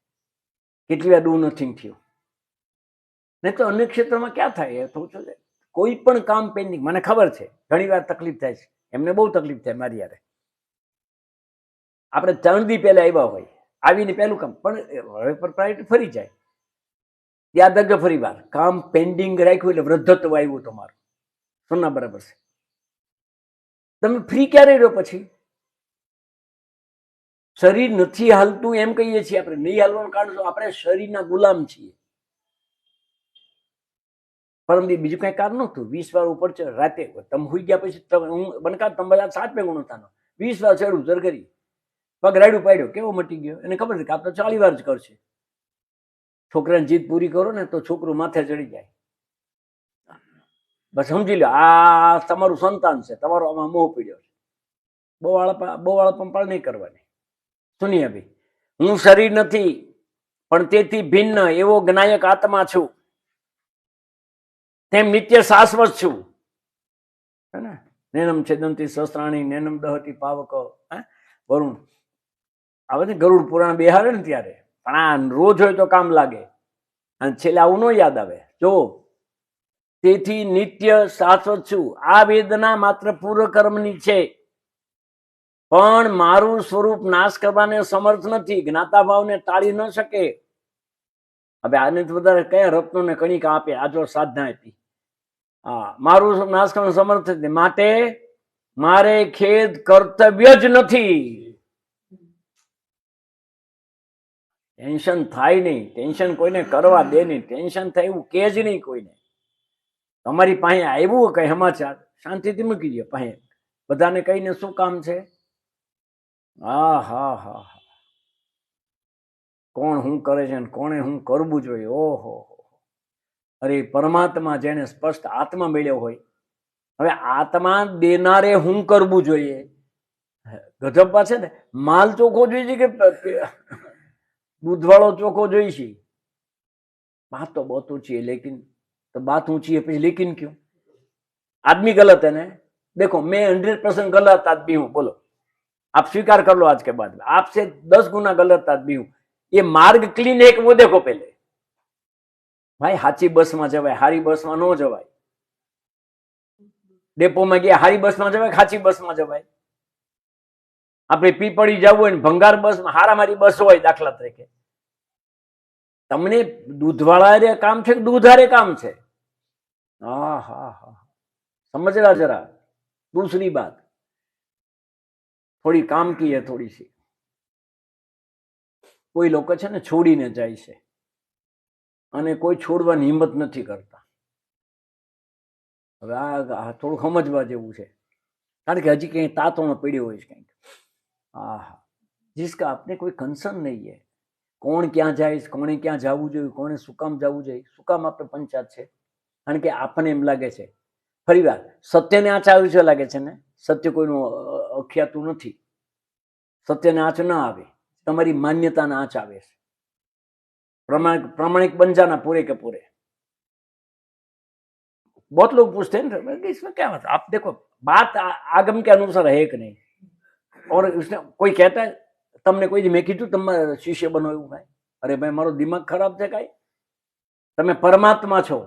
કેટલી વાર ડુ નથિંગ થયું? નહીં તો અન્ય ક્ષેત્રમાં ક્યાં થાય? કોઈ પણ કામ પેન્ડિંગ. મને ખબર છે ઘણી વાર તકલીફ થાય છે, એમને બહુ તકલીફ થાય મારી યારે. આપણે 3 દી પહેલા આવ્યા હોય, આવીને પહેલું કામ, પણ હવે પર પ્રાયોરિટી ફરી જાય. યાદ રાખજો ફરી વાર, કામ પેન્ડિંગ રાખ્યું એટલે વૃદ્ધત્વ આવ્યું તમારું. સુના બરાબર છે? તમે ફ્રી ક્યારે રહ્યો? પછી શરીર નથી હાલતું એમ કહીએ છીએ આપણે. નહીં હાલવાનું કારણ શું? આપણે શરીરના ગુલામ છીએ. પરમ દી બીજું કઈ કારણ નહોતું. 20 વાર ઉપર રાતે તમે સુઈ ગયા પછી હું બનકા તમે બધા 7 ભેગું નહોતા. 20 વાર ચડું ચર કરી પગ રાડું પાડ્યો કેવો મટી ગયો. એને ખબર છે કે આ તો 40 વાર જ કરશે. છોકરાની જીદ પૂરી કરો ને તો છોકરું માથે ચડી જાય. બસ સમજી લો આ તમારું સંતાન છે, તમારો આમાં મોહ પીડ્યો છે. બોવાળા પંપાળ નહીં કરવાની. સુનિયા ભાઈ, હું શરીર નથી પણ તેથી ભિન્ન એવો જ્ઞાયક આત્મા છું, તેમ નિત્ય શાશ્વત છું. હે ને? નેનમ છેદંતી શસ્ત્રાણી નેનમ દહતી પાવક. વરુણ આવે ને ગરુડ પુરાણ બેહારે ને ત્યારે, પણ આ રોજ હોય તો કામ લાગે અને છેલ્લે આવું ન યાદ આવે. જો તેથી નિત્ય શાશ્વત છું. આ વેદના માત્ર પૂર્વ કર્મની છે, પણ મારું સ્વરૂપ નાશ કરવાને સમર્થ નથી. જ્ઞાતા ભાવને ટાળી ન શકે. હવે આને વધારે કયા રત્નો ને કણિક આપે, આ જો સાધના આપી. હા, મારું નાશ કરવાનું સમર્થ નથી, માટે મારે ખેદ કર્તવ્ય જ નથી. ટેન્શન થાય નહીં, ટેન્શન કોઈને કરવા દે નહીં, ટેન્શન થાય એવું કે જ નહીં કોઈને. તમારી પાસે આવ્યું કઈ સમાચાર શાંતિથી મૂકી દો પાસે. બધાને કહીને શું કામ છે? હા હા હા હા, કોણ શું કરે છે ને કોણે શું કરવું જોઈએ. ઓહો, અરે પરમાત્મા જેને સ્પષ્ટ આત્મા મળ્યો હોય, હવે આત્મા દેનારે શું કરવું જોઈએ? ગજબમાં છે ને, માલ ચોખ્ખો જોઈએ છે કે દૂધવાળો ચોખ્ખો જોઈએ છે? बात तो बहुत ऊंची है, लेकिन तो बात ऊंची है फिर लेकिन क्यों? आदमी गलत है ना. देखो मैं 100% गलत आदमी हूं, बोलो आप स्वीकार कर लो आज के बाद, आपसे 10 गुना गलत आदमी हूं. ये मार्ग क्लीन है कि वो देखो पहले. भाई हाची बस में जवाय, हारी बस में न जवाय. डेपो में गया हारी बस में जवाय, हाची बस में जवाय. આપણે પીપળી જવું હોય ને ભંગાર બસમાં હારામારી બસ હોય દાખલા તરીકે, તમને દૂધવાળા કામ છે કે દૂધારે કામ છે? હા હા હા, સમજરા જરા. दूसरी बात थोड़ी काम की है, थोड़ी सी. કોઈ લોકો છે ને છોડીને જાય છે અને કોઈ છોડવાની હિંમત નથી કરતા. હવે આ થોડું સમજવા જેવું છે, કારણ કે હજી કઈ તાતોણો પડ્યો હોય છે કંઈક. હા, जिसका आपने कोई कंसर्न नहीं है. કોણ ક્યાં જાય, કોણે ક્યાં જવું જોઈએ, કોણે શું કામ જવું જોઈએ, શું કામ આપણે પંચાયત છે? કારણ કે આપણને એમ લાગે છે, ફરી વાર સત્યને આંચ આવ્યું છે લાગે છે ને, સત્ય કોઈનું અખ્યાતું નથી. સત્યને આંચ ના આવે, તમારી માન્યતાના આંચ આવે છે. प्रामाणिक बन जाना पूरे के पूरे. बहुत लोग पूछते हैं इसमें क्या मतलब, आप देखो बात आगम के अनुसार है कि नहीं. और उसने कोई कहता है તમને કોઈ મેં કીધું તમારા શિષ્ય બનો એવું કાંઈ? અરે ભાઈ મારો દિમાગ ખરાબ છે કાંઈ? તમે પરમાત્મા છો.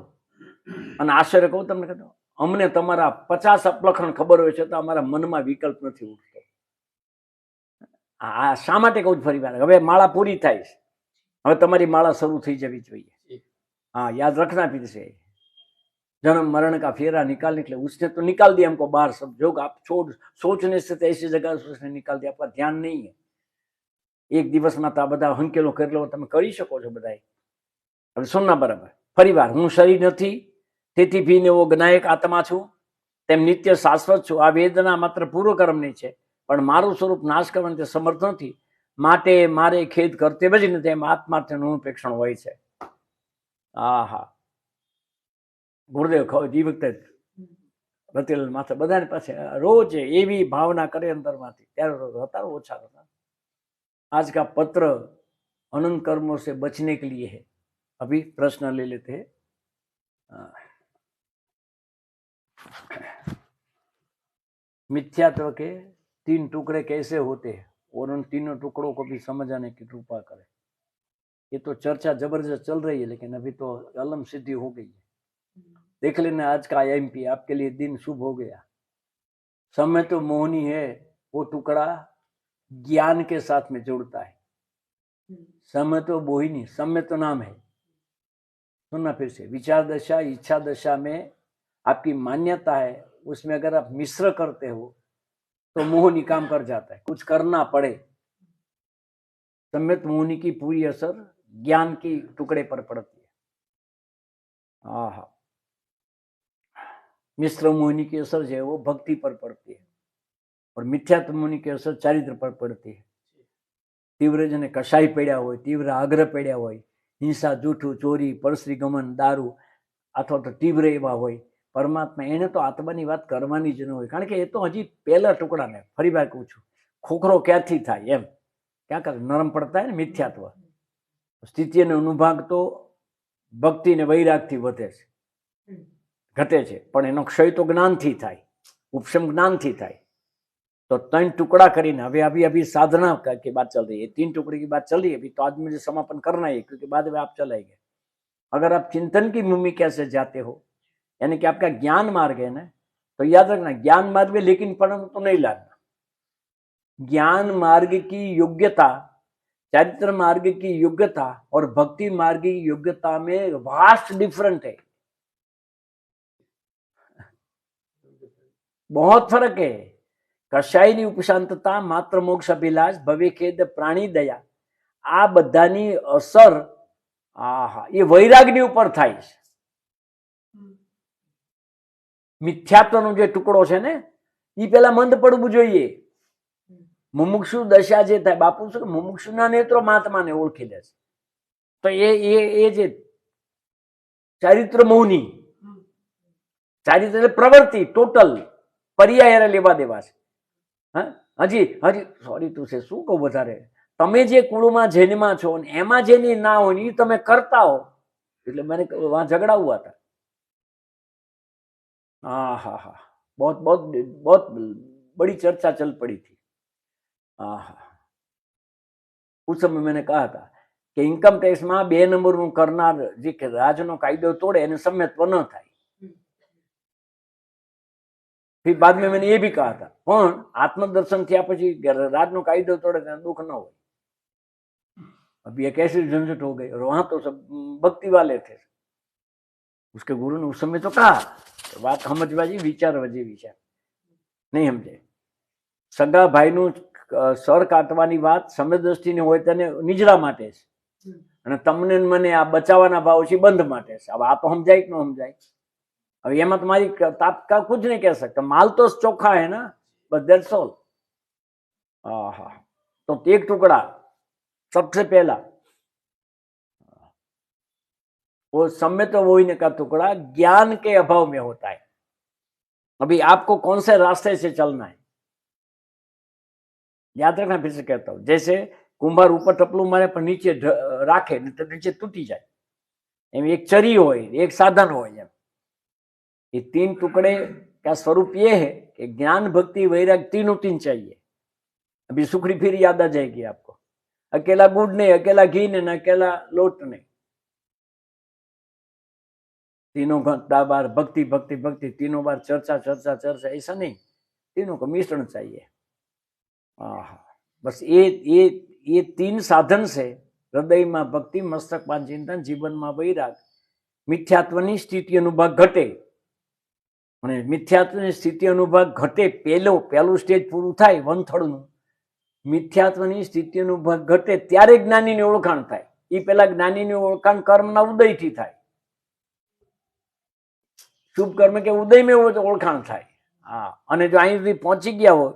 અને આશ્ચર્ય કહું તમને, કહેતો અમને તમારા 50 અપલખણ ખબર હોય છે તો અમારા મનમાં વિકલ્પ નથી ઉઠતો. આ શા માટે કહું ફરી વાર? હવે માળા પૂરી થાય છે, હવે તમારી માળા શરૂ થઈ જવી જોઈએ. हाँ, याद रखना फिर से, जन्म मरण का फेरा निकालने के लिए उसने तो निकाल दिया हमको बाहर सब. जो आप छोड़ सोचने से ऐसी जगह उसने निकाल दिया, आपका ध्यान नहीं है. एक दिवस में तो आ બધા હંકેલો કરી લો, તમે કરી શકો છો બધા. હવે સુનના બરાબર. ફરી વાર, હું શરીર નથી તેથી ભીન એવો જ્ઞાયક આત્મા છું, તેમ નિત્ય શાશ્વત છું. આ વેદના માત્ર પૂર્વકર્મની છે, પણ મારું સ્વરૂપ નાશ કરવાનું તે સમર્થ નથી, માટે મારે ખેદ કર્તવ્ય જ નથી. એમ આત્માર્થનું અપેક્ષણ હોય છે. આહા, ગુરુદેવ જે વખતે રતિલાલ માથે બધાની પાસે રોજ એવી ભાવના કરે અંદરમાંથી, ત્યારે હતારો ઓછા હતા. आज का पत्र अनंत कर्मों से बचने के लिए है. अभी प्रश्न ले लेते हैं. मिथ्यात्व के 3 टुकड़े कैसे होते हैं और उन तीनों टुकड़ों को भी समझाने की कृपा करें. ये तो चर्चा जबरदस्त चल रही है, लेकिन अभी तो अलम सिद्धि हो गई है. देख लेना आज का IMP, आपके लिए दिन शुभ हो गया. समय तो मोहनी है, वो टुकड़ा ज्ञान के साथ में जुड़ता है. समय तो मोहिनी, समय तो नाम है. सुनना फिर से, विचार दशा इच्छा दशा में आपकी मान्यता है, उसमें अगर आप मिश्र करते हो तो मोहिनी काम कर जाता है, कुछ करना पड़े. सम्यक मोहिनी की पूरी असर ज्ञान की टुकड़े पर पड़ती है. हाँ हाँ, मिश्र मोहिनी की असर जो है वो भक्ति पर पड़ती है और मिथ्यात्व मोहिनी की असर चारित्र पर पड़ती है। तीव्र जने कषाय पड्या હોય, तीव्र आग्रह पड्या હોય, हिंसा, जूठું, ચોરી, પરશ્રી ગમન, દારૂ અથવા તો તીવ્ર એવા હોય, પરમાત્મા એને તો આત્માની વાત કરવાની જ ન હોય, કારણ કે એ તો હજી પહેલા ટુકડાને ફરી વાર કહું છું, ખોખરો ક્યાંથી થાય એમ, ક્યાં કરે નરમ પડતા હોય ને મિથ્યાત્વ સ્થિતિ અને અનુભાગ તો ભક્તિ ને વૈરાગથી વધે છે, ઘટે છે, પણ એનો ક્ષય તો જ્ઞાનથી થાય, ઉપશમ જ્ञानથી થાય। तो 3 टुकड़ा करीने अभी साधना की बात चल रही है, 3 टुकड़े की बात चल रही है अभी, तो आज मुझे समापन करना है क्योंकि बाद में आप चलाएंगे। अगर आप चिंतन की भूमिका से जाते हो, यानी कि आपका ज्ञान मार्ग है ना, तो याद रखना ज्ञान मार्ग में लेकिन परंतु तो नहीं लाना। ज्ञान मार्ग की योग्यता, चरित्र मार्ग की योग्यता और भक्ति मार्ग की योग्यता में वास्ट डिफरेंट है, बहुत फर्क है। कषायनी उपशांतता, मात्र मोक्ष अभिलाष, भवे खेद, प्राणी दया, आ बधानी असर ये वैरागनी ऊपर थाय छे। मिथ्यात्वनो जे टुकड़ो छे ने ई पेला मंद पड़वुं जोईए। मुमुक्षु दशा जे थाय, बापू शुं मुमुक्षुना नेत्रो महात्माने ओळखी ले छे, तो ए जे चारित्र मौनी, चारित्र प्रवृत्ति टोटल पर्याय लेवा देवा छे। हजी हजी सॉरी तू से शू कहूं वधारे, तमे जे कुळमां जन्मा छो ने एमां जेनी ना होय ई तमे करता हो, એટલે મને वहां झगड़ा हुआ था। हाँ हाँ हाँ, बहुत बहुत बहुत बड़ी चर्चा चल पड़ी थी। हाँ, उस समय मैंने कहा था कि इनकम टेक्स में 2 नंबर करनार जे के राजनो कायदो तोड़े एने सम्यत्व न थाय। फिर बाद में मैंने ये भी कहा था, पण आत्मदर्शन थया पछी राजनो कायदो तोड़े तो दुख न हो। अभी एक ऐसी झंझट हो गई और वहां तो सब भक्ति वाले थे, उसके गुरु ने उस समय तो कहा बात समझवाजी विचारवाजी विचार नहीं समझे। सगा भाई नु सर काटवानी बात समय दृष्टि होय तने निजरा माटे छे અને તમને મને આ બચાવવાના ભાવ છે બંધ માટે છે। હવે આ તો સમજાય કે ન સમજાય? अब एम तुम्हारी ताप का कुछ नहीं कह सकता, माल तो चोखा है ना, बस दैट्स ऑल। तो एक टुकड़ा सबसे पहला वो सम्यत वही का टुकड़ा ज्ञान के अभाव में होता है। अभी आपको कौन से रास्ते से चलना है याद रखना, फिर से कहता हूं। जैसे कुंभार ऊपर टपलू मारे पर नीचे राखे तो नीचे टूटी जाए, एम एक चरी हो, एक साधन हो। ये 3 टुकड़े का स्वरूप ये है कि ज्ञान भक्ति वैराग तीनों 3 चाहिए। अभी सुखड़ी फिर याद आ जाएगी आपको, अकेला गुड़ नहीं, अकेला घी नहीं, अकेला लोट नहीं, तीनों घंटा बार भक्ति भक्ति भक्ति, तीनों बार चर्चा चर्चा चर्चा, ऐसा नहीं, तीनों का मिश्रण चाहिए। बस ये 3 साधन से हृदय में भक्ति, मस्तक में चिंतन, जीवन में वैराग, मिथ्यात्वनी स्थिति अनुभव घटे। અને મિથ્યાત્વની સ્થિતિ અનુભવ ઘટે પહેલું સ્ટેજ પૂરું થાય વનથળનું, મિથ્યાત્વની સ્થિતિ અનુભવ ઘટે ત્યારે જ્ઞાનીની ઓળખાણ થાય। એ પહેલા જ્ઞાનીની ઓળખાણ કર્મના ઉદયથી થાય, શુભ કર્મ કે ઉદયમાં ઓળખાણ થાય। હા, અને જો અહીં સુધી પહોંચી ગયા હોય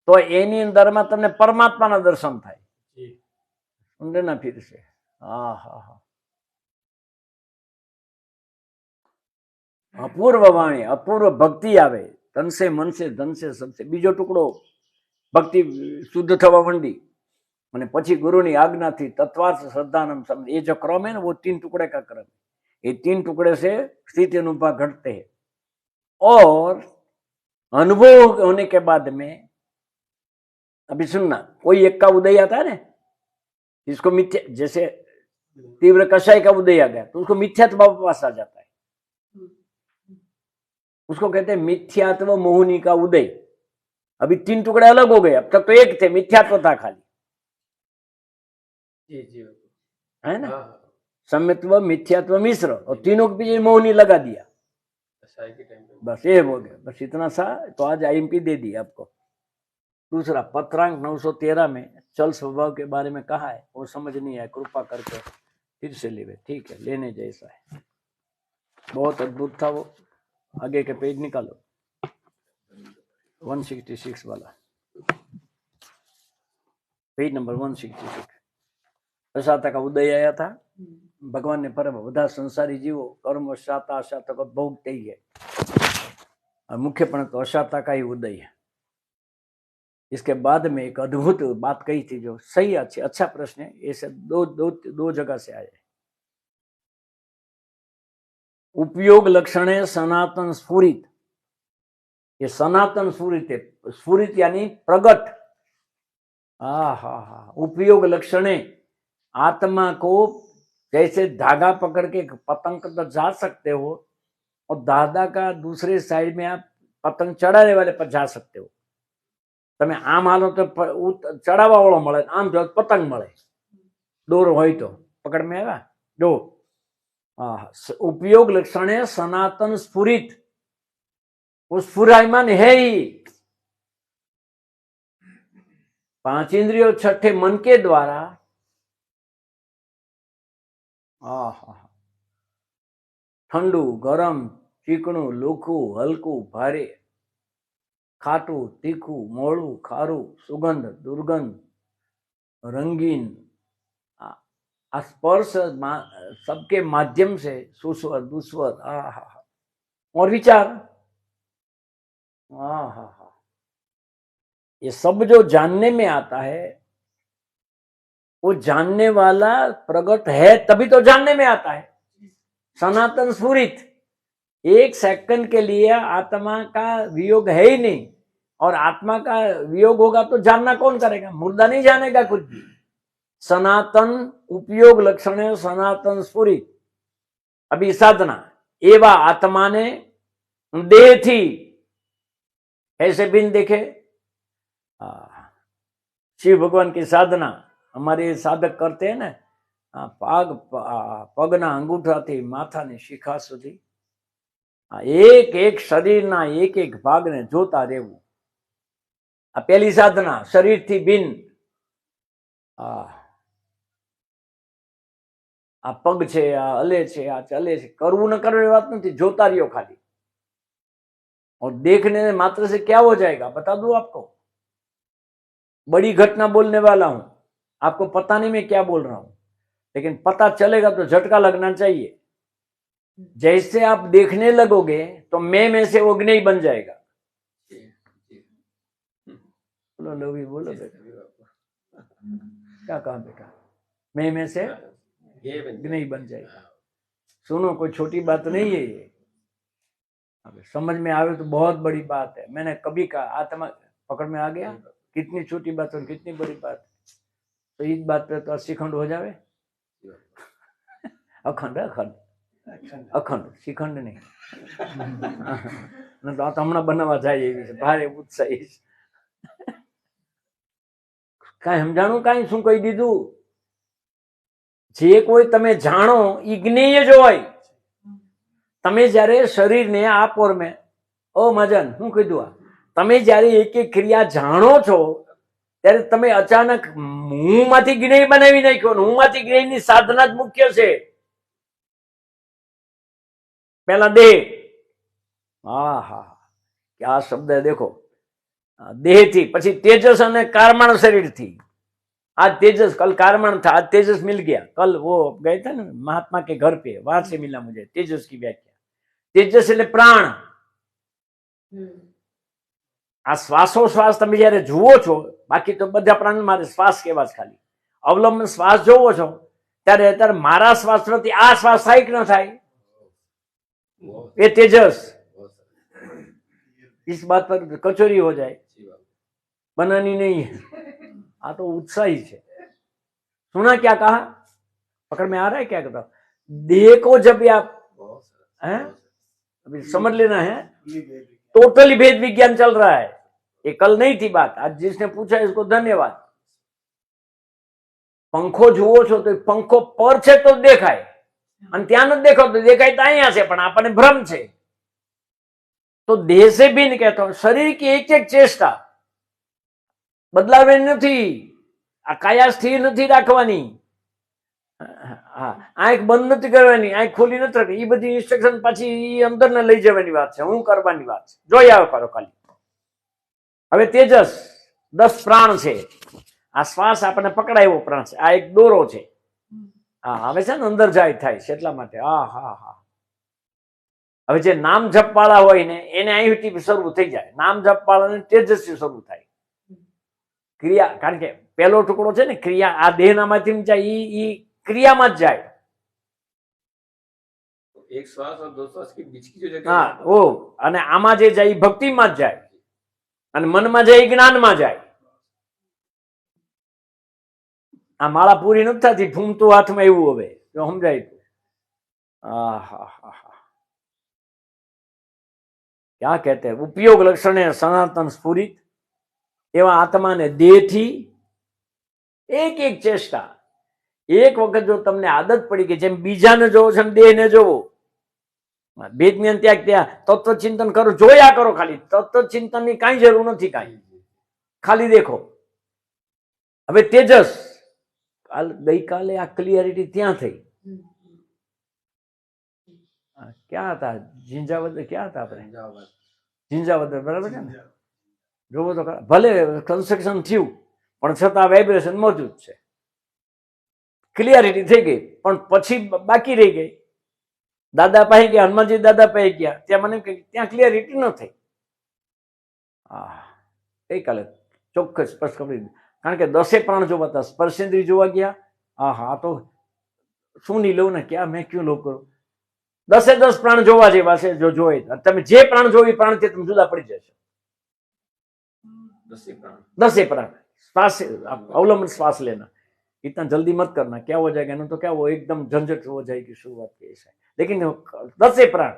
તો એની અંદરમાં તમને પરમાત્માના દર્શન થાય। સમજે ના ફિર છે? હા હા હા, अपूर्व वाणी, अपूर्व भक्ति आवे, तन से मन से धन से सबसे। बीजो टुकड़ो भक्ति शुद्ध थवा मंडी અને પછી ગુરુની આજ્ઞાથી તત્વાર્થ શ્રદ્ધાનम समझ, ये जो क्रम है ना वो 3 टुकड़े का क्रम, ये 3 टुकड़े से स्थिति अनुभव घटते हैं। और अनुभव होने के बाद में अभी सुनना, कोई एक का उदय आता है ना, इसको मिथ्या, जैसे तीव्र कषाय का उदय आ गया तो उसको मिथ्यात्व वापस आ जाता है, उसको कहते हैं मिथ्यात्व मोहिनी का उदय। अभी 3 टुकड़े अलग हो गए, अब तक तो एक थे, मिथ्यात्व था खाली, है ना, सम्यत्व मिथ्यात्व मिश्र, और तीनों के पीछे मोहिनी लगा दिया, बस ये हो गया। बस इतना सा तो आज आईएमपी दे दी आपको। दूसरा पत्रांक 913 में चल स्वभाव के बारे में कहा है, वो समझ नहीं आया, कृपा करके फिर से ले, ठीक है, लेने जैसा है, बहुत अद्भुत था वो। आगे के पेज निकालो, 166 वाला, पेज नंबर 166। अशाता का उदय आया था। भगवान ने पर બધા संसारी जीवो कर्म शाता अशाता को भोगते ही है, और मुख्य पण तो अशाता का ही उदय है। इसके बाद में एक अद्भुत बात कही थी जो सही अच्छी अच्छा प्रश्न है। ऐसे दो जगह से आए। उपयोग लक्षणे सनातन स्फुरित, ये सनातन स्फुरित है। स्फुरित यानी प्रगट। हा, उपयोग लक्षणे, आत्मा को जैसे धागा पकड़ के पतंग तक जा सकते हो, और धागा का दूसरे साइड में आप पतंग चढ़ाने वाले पर जा सकते हो। તમે આમ હાલો તો ચડાવવા વાળો મળે, આમ જો પતંગ મળે, દોરો હોય તો પકડ में આવ્યા। જો उपयोग लक्षणे सनातन स्फुरित, वो स्फुरायमान है ही। 5 इंद्रियों छठे मन के द्वारा ठंडू गरम चीकणु लोखू हल्कू भारे खाटू तीखू मोड़ू खारू सुगंध दुर्गंध रंगीन स्पर्श सबके माध्यम से सुस्वर दुस्वर और विचार ये सब जो जानने में आता है, वो जानने वाला प्रगट है तभी तो जानने में आता है। सनातन स्फुरित, 1 सेकंड के लिए आत्मा का वियोग है ही नहीं, और आत्मा का वियोग होगा तो जानना कौन करेगा? मुर्दा नहीं जानेगा कुछ भी। सनातन उपयोग लक्षण है सनातन स्फुरित। अभी साधना एवा आत्मा ने देह थी ऐसे बिन देखे। शिव भगवान की साधना हमारे साधक करते हैं ना, पगना अंगूठा थी माथा ने शिखा सुधी, एक एक शरीर ना एक एक भाग ने जोता रहेवू। आ पहली साधना शरीर थी बिन। आ पग छे, आ हले छे, आ चले छे, करवू न करवू ये बात नहीं, जोता रहियो खाली। और देखने मात्र से क्या हो जाएगा बता दूं आपको, बड़ी घटना बोलने वाला हूं, आपको पता नहीं मैं क्या बोल रहा हूं, लेकिन पता चलेगा तो झटका लगना चाहिए। जैसे आप देखने लगोगे तो मैं में से वो नहीं बन जाएगा। बोलो लोभी, बोलो बेटा, क्या कहा बेटा? मैं में से नहीं बन जाएगा। सुनो, कोई छोटी बात नहीं है ये, समझ में आवे तो बहुत बड़ी बात है। मैंने कभी कहा आत्मा पकड़ में आ गया, कितनी छोटी बात और कितनी बड़ी बात। तो इस बात पे तो 80 खंड हो जावे। अखंड अखंड अखंड, श्रीखंड नहीं। तो हमने बनवा जाए भारे उत्साही कई समझाणु कई शू कही दीधु। जे कोई तमे जाणो ई ज्ञेय ज होय। तमे ज्यारे शरीर ने आपोर में ओ मजन हूँ कीधु, तमे ज्यारे एक एक क्रिया जाणो छो त्यारे तमे अचानक हूँ मांथी ज्ञेय बनावी नाख्यो। हूँ मांथी ज्ञेय नी साधना ज मुख्य छे। पहला देह, क्या शब्द है देखो, देह थी, पछी तेजस अने कारमाण शरीर थी। आज तेजस, कल कारमाण था, आज तेजस मिल गया। कल वो गए थे ना महात्मा के घर पे, वहां से मिला मुझे तेजस की व्याख्या। तेजस એટલે प्राण। आ श्वासोश्वास તમે જ્યારે જુઓ છો, બાકી તો બધા પ્રાણ મારે શ્વાસ કહેવા જ ખાલી, અવલંબન શ્વાસ જોવો છો ત્યારે અત્યારે મારા શ્વાસ પ્રતિ આ શ્વાસ થાય કે ન થાય? ये तेजस। इस बात पर कचोरी हो जाए, बनानी नहीं है। आ तो उत्साही है। सुना क्या कहा? पकड़ में आ रहा है क्या कहता? देह को जब आप अभी समझ लेना है, टोटली भेद विज्ञान चल रहा है। ये कल नहीं थी बात, आज जिसने पूछा इसको धन्यवाद। पंखो जुओ छो तो पंखो पर छे तो देखाय, અને ત્યાં ન દેખો તો દેખાય તો અહીંયા છે, પણ આપણને ભ્રમ છે। તો દેહ से भिन्न कहता हूं, शरीर की एक एक चेष्टा बदलावे નથી। આ કાયા સ્થિર નથી રાખવાની। હા, આંખ બંધ નથી કરવાની, આંખ ખોલી નથી રાખવી. એ બધી ઇન્સ્ટ્રક્શન પાછી અંદર ને લઈ જવાની વાત છે, હું કરવાની વાત છે. જોઈ આવો કરો ખાલી. હવે તેજસ 10 પ્રાણ છે. આ શ્વાસ આપણને પકડાયો પ્રાણ છે, આ એક દોરો છે. હા, હવે છે ને અંદર જાય થાય છે એટલા માટે. હા હા હા. હવે જે નામ જપ વાળા હોય ને એને અહીંથી શરૂ થઈ જાય. નામ જપ વાળાને તેજસ્વી શરૂ થાય ક્રિયા, કારણ કે પેલો ટુકડો છે ને ક્રિયા, આ દેહના માધ્યમ જાય, ઈ ક્રિયામાં જ જાય. एक श्वास और दो श्वास के बीच की जो जगह હા, ઓ અને આમાં જે જાય ભક્તિમાં જ જાય, અને મનમાં જાય જ્ઞાનમાં જાય. આ માળા પૂરી નથી થતી, ફૂમતું હાથમાં એવું હવે જો સમજાય. ક્યાં કહેતે ઉપયોગ લક્ષણે સનાતન સ્ફુરિત એવા આત્માને દેહથી એક એક ચેષ્ટા. એક વખત જો તમને આદત પડી કે જેમ બીજાને જોવો છો દેહને જોવો, ભેદ જ્ઞાન ત્યાગ ત્યાં તત્વચિંતન કરો, જોયા કરો ખાલી. તત્વચિંતન ની કાંઈ જરૂર નથી, કાંઈ ખાલી દેખો. હવે તેજસ ગઈકાલે આ ક્લિયરિટી ત્યાં થઈ. ક્યાં હતા? ઝીંઝાવદર ક્યાં હતા આપણે? ઝીંઝાવદર, બરાબર છે ને? જોવો તો ભલે કન્સ્ટ્રક્શન થયું પણ છતાં વાઇબ્રેશન મોજૂદ છે. ક્લિયરિટી થઈ ગઈ, પણ પછી બાકી રહી ગઈ. દાદા પાસે ગયા, હનુમાનજી દાદા પાસે ગયા, ત્યાં મને ત્યાં ક્લિયરિટી ન થઈ. ગઈકાલે ચોક્કસ સ્પર્શ કરી, કારણ કે 10 પ્રાણ જોવા હતા. સ્પર્શેન્દ્રિય જોવા ગયા. હા, તો શું નહીં લઉં ને, ક્યાં મેં ક્યું લો કરું. 10 પ્રાણ જોવા જેવા છે. જો જોઈ તમે જે પ્રાણ જોઈ પ્રાણથી તમે જુદા પડી જશો. 10 प्राण श्वास अवलंबन श्वास लेना, इतना जल्दी मत करना, क्या हो जाएगा ना तो क्या वो एकदम झंझट हो जाएगी शुरुआत की ऐसा. लेकिन 10 प्राण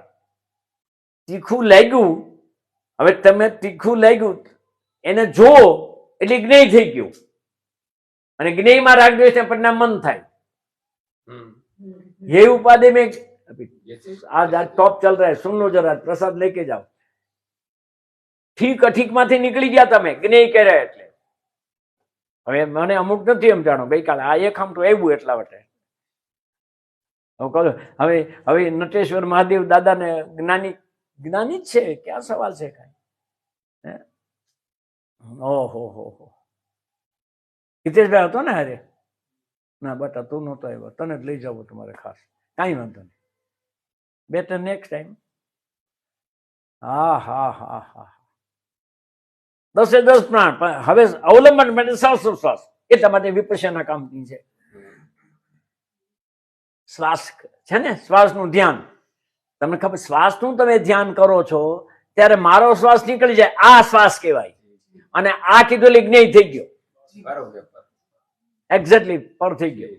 तीखું લાગ્યું, હવે તમે તીખું લાગ્યું એને જો એટલે જ્ઞેય થઈ ગયું, અને જ્ઞેયમાં રાગ દ્વેષના પરિણામ મન થાય. ये उपाधि में आज टॉप चल रहा है, सुन लो जरा, प्रसाद लेके जाओ. ઠીક અઠીક માંથી નીકળી ગયા તમે, જ્ઞેય કરે એટલે. હવે મને અમુક નથી એમ જાણો, ગઈકાલે આ એક આમ તો આવ્યું એટલા માટે હવે હવે નટેશ્વર મહાદેવ દાદાને જ્ઞાની જ્ઞાની જ છે, ક્યાં સવાલ છે કઈ? ઓહો હો, હિતેશભાઈ હતો ને? અરે ના બટા તું નહોતો આવ્યો, તને જ લઈ જાવ તમારે ખાસ, કાંઈ વાંધો નહીં, બેટર નેક્સ્ટ ટાઈમ. હા હા હા હા, 10 પ્રાણ. હવે અવલંબન માટે શ્વાસ એટલા માટે વિપશ્યના કામની છે. શ્વાસ છે ને, શ્વાસનું ધ્યાન. તમને ખબર, શ્વાસનું તમે ધ્યાન કરો છો ત્યારે મારો શ્વાસ નીકળી જાય, આ શ્વાસ કહેવાય. અને આ કીધું એટલે જ્ઞેય થઈ ગયો, એક્ઝેક્ટલી પર થઈ ગયો.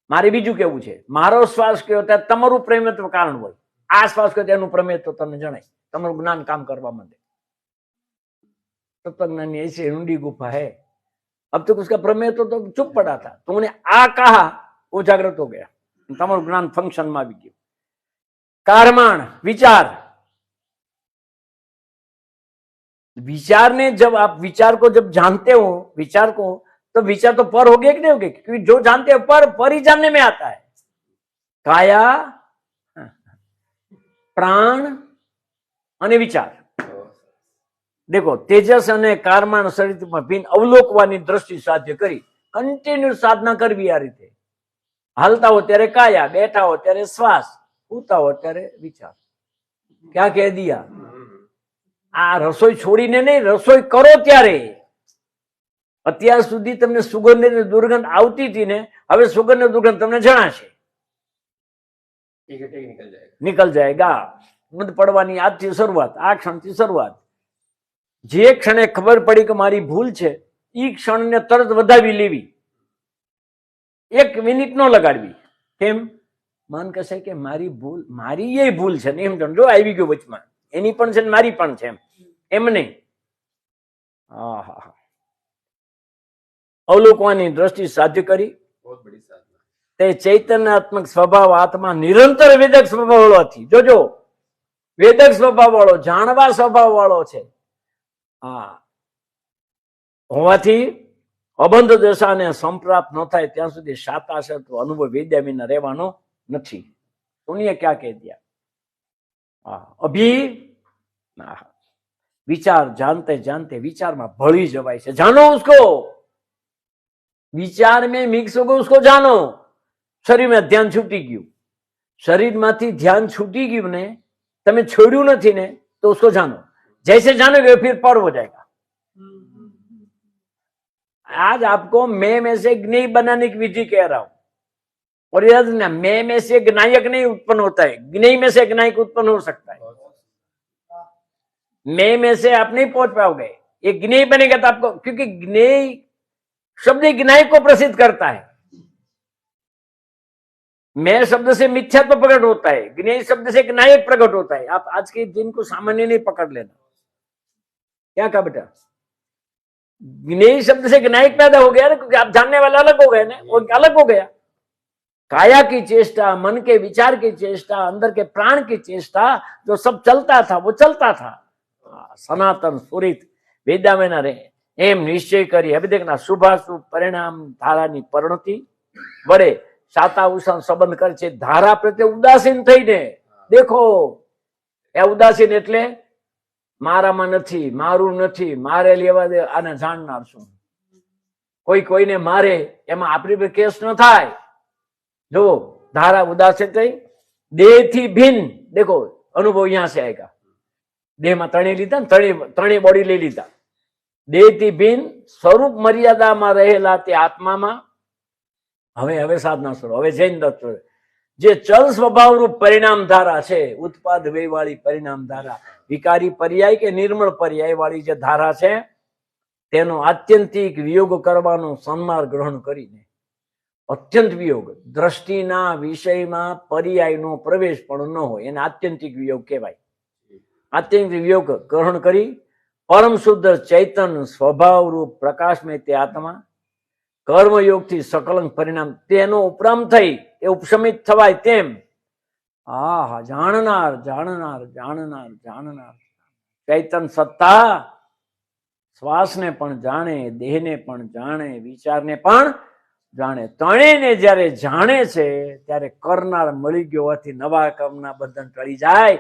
મારે બીજું કેવું છે, મારો શ્વાસ કયો ત્યારે તમારું પ્રમેયત્વ કારણ હોય, આ શ્વાસ કયો તેનું પ્રમેયત્વ તમને જણાય, તમારું જ્ઞાન કામ કરવા માંડે. तत्वज्ञानी ऐसी ऊंडी गुफा है, अब तक उसका प्रमेय तो चुप पड़ा था, तो उन्हें आ कहा, वो जागृत हो गया, तमाम ज्ञान फंक्शन में भी गया. कारमाण विचार, विचार ने जब आप विचार को जब जानते हो, विचार को, तो विचार तो पर हो गए कि नहीं हो गए? क्योंकि जो जानते हो पर ही जानने में आता है. काया, प्राण અને વિચાર. देखो तेजस અને કારમાણ શરીરમાં ભિન્ન અવલોકવાની દ્રષ્ટિ સાધ્ય કરી કન્ટિન્યુ સાધના કરવી. આ રીતે હાલતા હો ત્યારે કાયા, બેઠા હો ત્યારે શ્વાસ, સૂતા હો ત્યારે વિચાર. ક્યાં કહી દિયા? આ રસોઈ છોડીને નહીં, રસોઈ કરો ત્યારે. અત્યાર સુધી તમને સુગંધ અને દુર્ગંધ આવતી હતી ને, હવે સુગંધ અને દુર્ગંધ તમને જણાશે, નિકલ જાયગા. મધ પડવાની આજથી શરૂઆત, આ ક્ષણથી શરૂઆત. જે ક્ષણે ખબર પડી કે મારી ભૂલ છે, એ ક્ષણને તરત વધાવી લેવી, 1 મિનિટ ન લગાડવી. કેમ? મન કહેશે કે મારી ભૂલ, મારી એ ભૂલ છે ને, એમ જો આવી ગયો વચમાં, એની પણ છે ને મારી પણ છે, એમ નહીં. અવલોકવાની દ્રષ્ટિ સાધ્ય કરી તે ચૈતન્યાત્મક સ્વભાવ આત્મા નિરંતર વેદક સ્વભાવ વાળો હતી. જોજો, વેદક સ્વભાવ વાળો, જાણવા સ્વભાવ વાળો છે. હા, હોવાથી અબંધ દશાને સંપ્રાપ્ત ન થાય ત્યાં સુધી સાતાશત્વ અનુભવ વેદ્યા વિના રહેવાનો નથી. सुनिए क्या कह दिया. अभी विचार जानते जानते विचार में भળી જવાય છે. जानो उसको, विचार में मिक्स हो गयो उसको जानो. शरीर में ध्यान छूटी गયું, शरीर मांथी ध्यान छूटी गયું ने તમે છોડ્યું નથી ને तो उसको जानो. जैसे जानोगे फिर पर हो जाएगा. आज आपको मैं में से ज्ञेय बनाने की विधि कह रहा हूं. और याद ना, मैं में से ज्ञायक नहीं उत्पन्न होता है, ज्ञेय में से ज्ञायक उत्पन्न हो सकता है. मैं में से आप नहीं पहुंच पाओगे. ये ज्ञेय बनेगा तो आपको, क्योंकि ज्ञेय शब्द ज्ञायक को प्रसिद्ध करता है. मैं शब्द से मिथ्यात्व प्रकट होता है, ज्ञेय शब्द से ज्ञायक प्रकट होता है. आप आज के दिन को सामान्य नहीं पकड़ लेना. क्या कहा बेटा? ज्ञेय शब्द से ज्ञायक पैदा हो गया ना, क्योंकि आप जानने वाले अलग हो गए ना, वो अलग हो गया. काया की चेष्टा, मन के विचार की चेष्टा, अंदर के प्राण की चेष्टा, जो सब चलता था वो चलता था. सनातन सुरित वेदा में न रहे एम निश्चय करी. अभी देखना, शुभाशुभ परिणाम धारानी परिणति वडे साता उषा संबंध करे छे. धारा प्रत्ये उदासीन थईने देखो. ए उदासीन एटले मारामां नथी, मारू नथी, मारे लेवा दे, आने जाणनार छुं. कोई कोईने मारे एमां आपणी पर केस न थाय. जो धारा उदासीन थई. देह थी भिन्न, देखो अनुभव यहां से आएगा. देह में तणे लीधा, तणे बॉडी ले लीधा. देह थी भिन्न स्वरूप मर्यादा में रहेला ते आत्मा में हवे साधना स्वरूप. हवे जैन दत्त जे चल स्वभाव रूप परिणाम धारा छे, उत्पाद व्यय वाली परिणाम धारा, विकारी पर्याय के निर्मल पर्याय वाली जे धारा छे, तेनो आत्यंतिक वियोग करवानो सन्मार्ग ग्रहण करीने अत्यंत वियोग, दृष्टिना विषयमां पर्यायनो प्रवेश पण न होय एने आत्यंतिक वियोग कहेवाय. आत्यंतिक वियोग ग्रहण करी परम शुद्ध चैतन्य स्वभाव रूप प्रकाश में ते आत्मा कर्मयोग थी सकलंक परिणाम तेनो उपराम थई ए उपशमित थवाय तेम. आहा, जाणनार जाणनार जाणनार जाणनार चैतन्य सत्ता श्वास ने पण जाणे, देह ने पण जाणे, विचार ने पण जाणे. ત્રણેયને જ્યારે જાણે છે ત્યારે કરનાર મળી ગયો હોવાથી નવા કર્મના બંધન ટળી જાય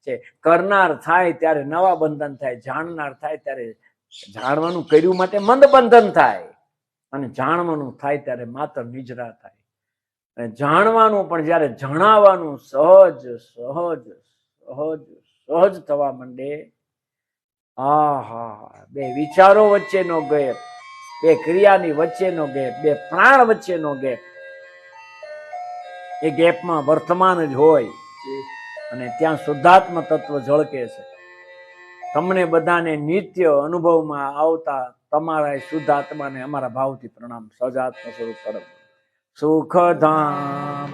છે. કરનાર થાય ત્યારે નવા બંધન થાય, જાણનાર થાય ત્યારે જાણવાનું કર્યું માટે મંદ બંધન થાય, અને જાણવાનું થાય ત્યારે માત્ર નિજરા થાય. અને જાણવાનું પણ જ્યારે જણાવવાનું સહજ સહજ સહજ સહજ થવા માંડે, આહા, બે વિચારો વચ્ચેનો ગેપ, બે ક્રિયાની વચ્ચેનો ગેપ, બે પ્રાણ વચ્ચેનો ગેપ, એ ગેપમાં વર્તમાન જ હોય અને ત્યાં શુદ્ધાત્મ તત્વ ઝળકે છે. તમને બધાને નિત્ય અનુભવમાં આવતા તમારા શુદ્ધ આત્માને અમારા ભાવથી પ્રણામ. સજાત્મ સ્વરૂપ પરમ સુખધામ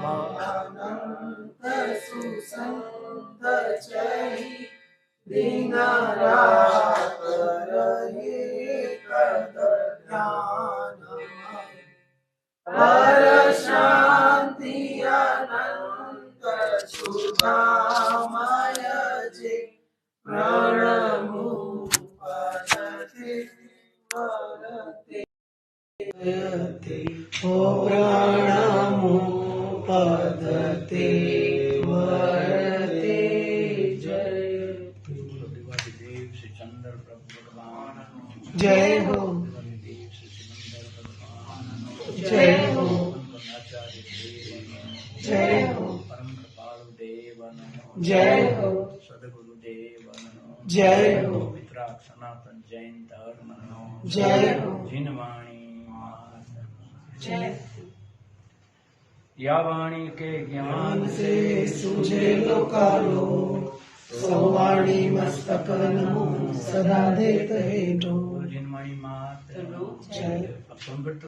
शांति अनंत सुधामय जे प्रणमुपजते वरते ओ प्रणमुपजते वरते. जय हो, जय हो, जय हो, परम कृपालु देव जय हो, सदगुरु देव जय हो, वितराग सनातन जैन धर्म जय हो, जिनवाणी जय. या वाणी के ज्ञान से सूझे लोकालो, सौवाणी मस्तक नमो सदा देत है. जिनवाणी मात जय.